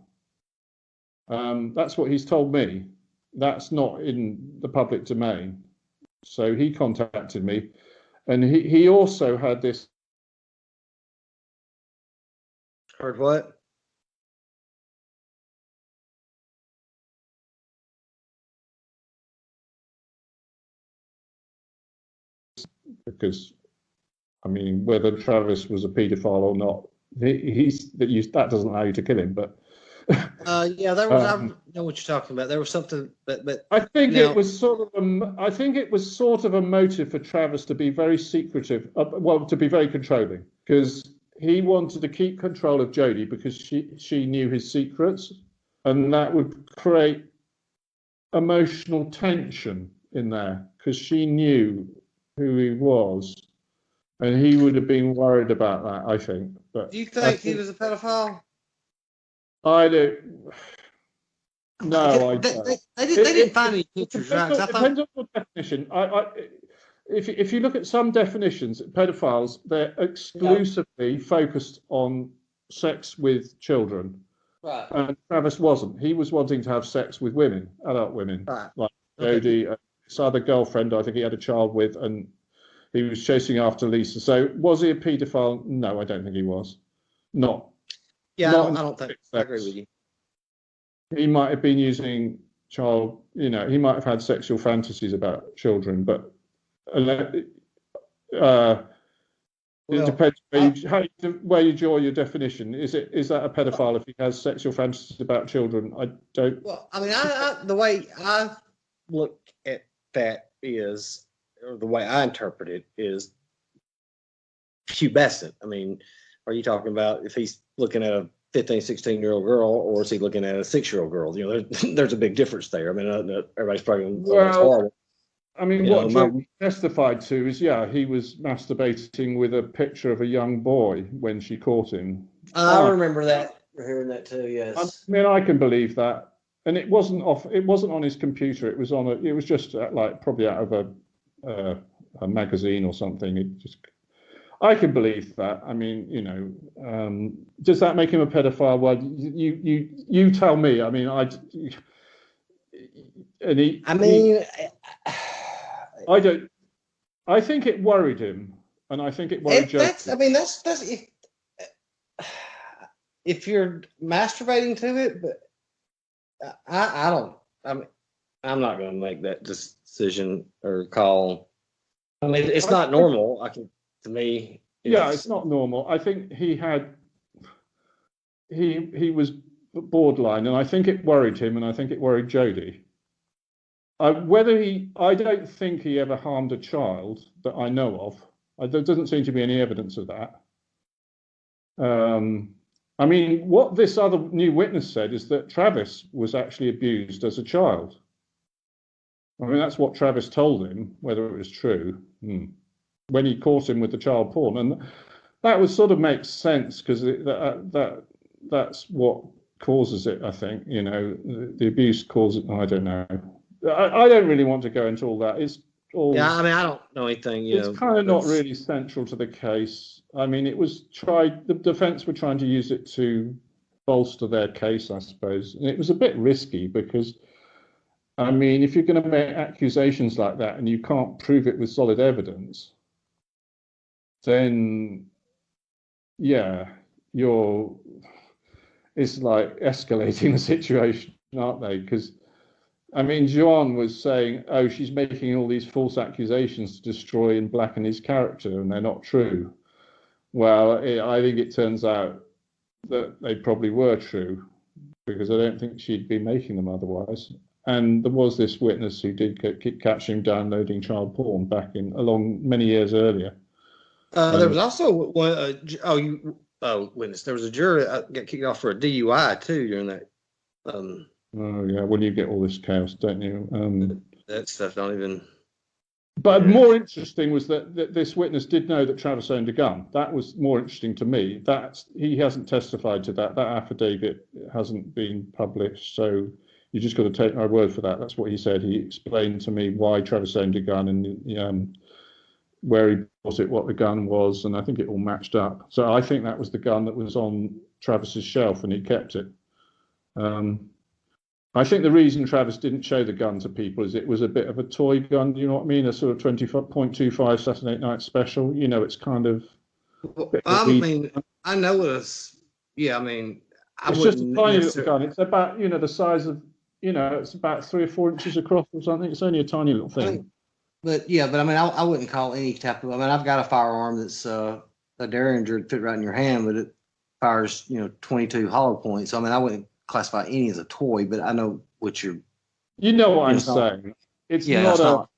That's what he's told me. That's not in the public domain. So he contacted me, and he also had this. Heard what? Because, I mean, whether Travis was a paedophile or not, that doesn't allow you to kill him. But yeah, there was. I know what you're talking about. There was something, but I think it was sort of a motive for Travis to be very secretive, to be very controlling, because he wanted to keep control of Jodi because she knew his secrets, and that would create emotional tension in there because she knew who he was, and he would have been worried about that, I think. But do you think he was a pedophile? I don't. No, I don't. They didn't find any pictures, right? It depends on your definition. If you look at some definitions, pedophiles, they're exclusively focused on sex with children. Right. And Travis wasn't. He was wanting to have sex with women, adult women, right. like Jodi, his other girlfriend, I think he had a child with, and he was chasing after Lisa. So was he a paedophile? No, I don't think he was. Not. Yeah, not I don't think. I agree with you. He might have been using he might have had sexual fantasies about children, but it depends where you draw your definition. Is that a pedophile if he has sexual fantasies about children? I don't. Well, I mean, the way I look at that is, or the way I interpret it is, pubescent. I mean, are you talking about if he's looking at a 15, 16-year-old girl, or is he looking at a 6-year-old girl? You know, there's a big difference there. I mean, everybody's probably going, oh, that's horrible. I mean, what Jodi testified to is, he was masturbating with a picture of a young boy when she caught him. I remember that, hearing that too. Yes. I mean, I can believe that, and it wasn't on his computer. It was just probably out of a magazine or something. I can believe that. I mean, does that make him a pedophile? Well, you tell me. I mean, I don't. I think it worried him, and I think it worried Jodi. That's if you're masturbating to it, but I don't. I mean, I'm not going to make that decision or call. I mean, it's not normal. To me, it's not normal. I think he was borderline, and I think it worried him, and I think it worried Jodi. I don't think he ever harmed a child that I know of. There doesn't seem to be any evidence of that. I mean, what this other new witness said is that Travis was actually abused as a child. I mean, that's what Travis told him, whether it was true. When he caught him with the child porn, and that would sort of make sense because that's what causes it. I think the abuse causes. I don't know. I don't really want to go into all that. It's all. Yeah, I mean, I don't know anything. It's kind of not really central to the case. I mean, it was tried. The defence were trying to use it to bolster their case, I suppose, and it was a bit risky because. I mean, if you're going to make accusations like that and you can't prove it with solid evidence, then it's like escalating the situation, aren't they? Because I mean, John was saying, oh, she's making all these false accusations to destroy and blacken his character, and they're not true. Well, I think it turns out that they probably were true, because I don't think she'd be making them otherwise. And there was this witness who did catch him downloading child porn many years earlier. There was also one. Witness. There was a juror got kicked off for a DUI too during that Oh yeah, well you get all this chaos, don't you? That stuff don't even. But more interesting was that this witness did know that Travis owned a gun. That was more interesting to me. That he hasn't testified to that. That affidavit hasn't been published, so you just got to take my word for that. That's what he said. He explained to me why Travis owned a gun and where he bought it, what the gun was, and I think it all matched up. So I think that was the gun that was on Travis's shelf, and he kept it. I think the reason Travis didn't show the gun to people is it was a bit of a toy gun. You know what I mean? A sort of 20.25 Saturday Night Special. You know, it's kind of. I mean, I know it's. Yeah, I mean, it's just a tiny little gun. It's about the size of it's about 3 or 4 inches across or something. It's only a tiny little thing. But I mean, I wouldn't call any type of. I mean, I've got a firearm that's a Derringer fit right in your hand, but it fires 22 hollow points. So I mean, I wouldn't classify any as a toy, but I know what you're. You know what I'm saying? It's not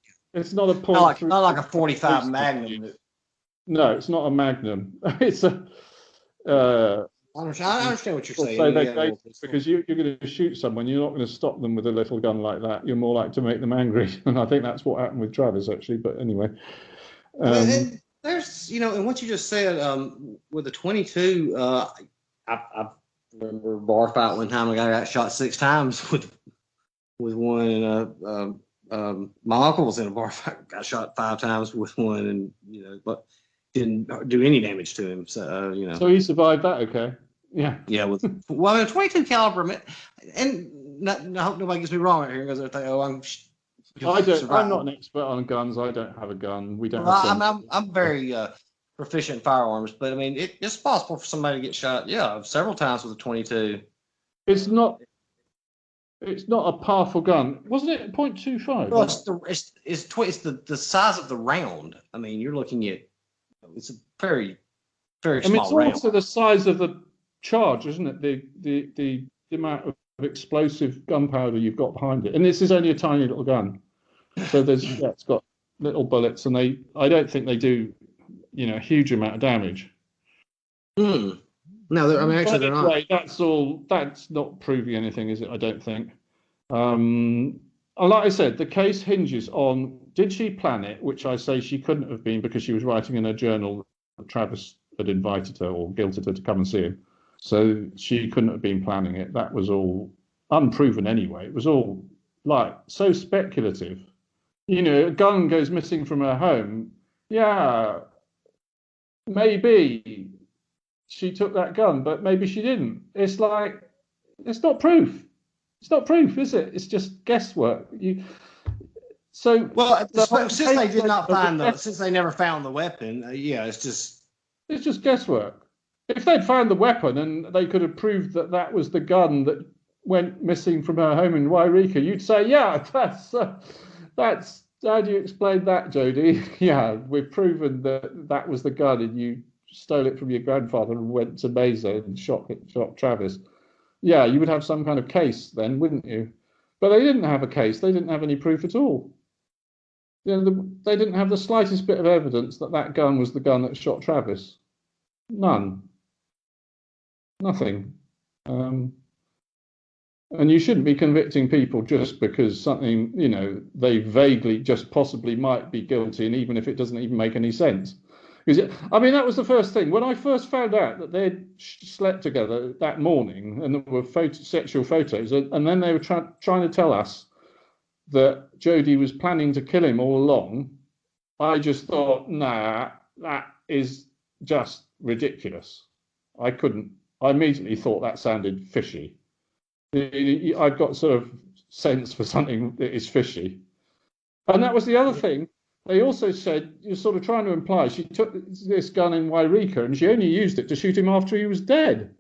a point. Not like a 45 Magnum. No, it's not a Magnum. It's a. I understand what you're saying. Because you're going to shoot someone, you're not going to stop them with a little gun like that. You're more likely to make them angry, and I think that's what happened with Travis actually. But anyway, and there's and what you just said with the 22. I remember a bar fight one time. A guy got shot 6 times with one, and my uncle was in a bar fight, got shot 5 times with one, and but didn't do any damage to him. So So he survived that, okay? Yeah. Yeah, with a 22 caliber, and I hope nobody gets me wrong right here because they think, I'm not an expert on guns. I don't have a gun. We don't. I'm very proficient in firearms, but I mean, it's possible for somebody to get shot, several times with a 22. It's not a powerful gun, wasn't it? 0.25. Well, it's the size of the round. I mean, you're looking at it's a very very small round. It's also the size of the charge, isn't it? The amount of explosive gunpowder you've got behind it, and this is only a tiny little gun, so it's got little bullets, and I don't think they do a huge amount of damage. No, I mean actually they're not. That's not proving anything, is it? I don't think. Like I said, the case hinges on, did she plan it, which I say she couldn't have been because she was writing in her journal that Travis had invited her or guilted her to come and see him. So she couldn't have been planning it. That was all unproven anyway. It was all so speculative. A gun goes missing from her home. Yeah, maybe she took that gun, but maybe she didn't. It's not proof. It's not proof, is it? It's just guesswork. Since they did not find since they never found the weapon, it's just guesswork. If they'd found the weapon and they could have proved that was the gun that went missing from her home in Wairika, you'd say, yeah, that's how do you explain that, Jodi? Yeah, we've proven that was the gun and you stole it from your grandfather and went to Mesa and shot Travis. Yeah, you would have some kind of case then, wouldn't you? But they didn't have a case. They didn't have any proof at all. They didn't have the slightest bit of evidence that gun was the gun that shot Travis. None. Nothing. And you shouldn't be convicting people just because something, they vaguely just possibly might be guilty, and even if it doesn't even make any sense. Because that was the first thing. When I first found out that they'd slept together that morning and there were sexual photos, and then they were trying to tell us that Jodi was planning to kill him all along, I just thought, nah, that is just ridiculous. I immediately thought that sounded fishy. I've got sort of sense for something that is fishy. And that was the other thing. They also said, you're sort of trying to imply she took this gun in Wairika and she only used it to shoot him after he was dead.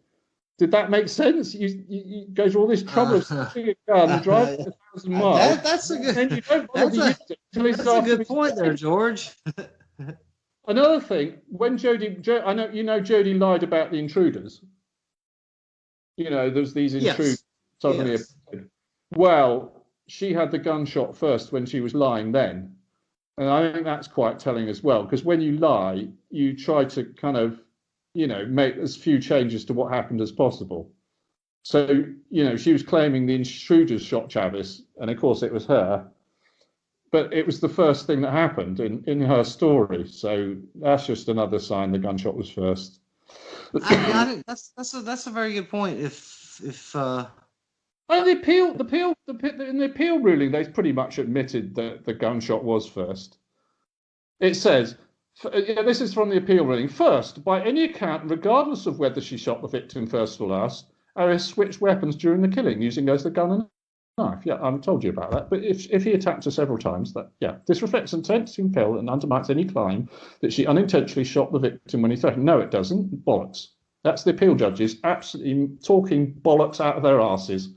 Did that make sense? You go to all this trouble of shooting a gun, drive 1,000 miles. That's a good. And you don't bother that's a good point there, George. Another thing, when Jodi, I know Jodi lied about the intruders. There's these intruders suddenly appeared. Well, she had the gunshot first when she was lying then. And I think that's quite telling as well, because when you lie, you try to kind of, make as few changes to what happened as possible. So, she was claiming the intruders shot Chavis, and of course it was her. But it was the first thing that happened in her story. So that's just another sign the gunshot was first. I think that's a very good point. In the appeal ruling, they pretty much admitted that the gunshot was first. It says, this is from the appeal ruling. First, by any account, regardless of whether she shot the victim first or last, Arias switched weapons during the killing, using those the gun and knife. Yeah, I told you about that. But if he attacked her several times, this reflects intent to kill and undermines any claim that she unintentionally shot the victim when he threatened. No, it doesn't. Bollocks. That's the appeal judges absolutely talking bollocks out of their asses.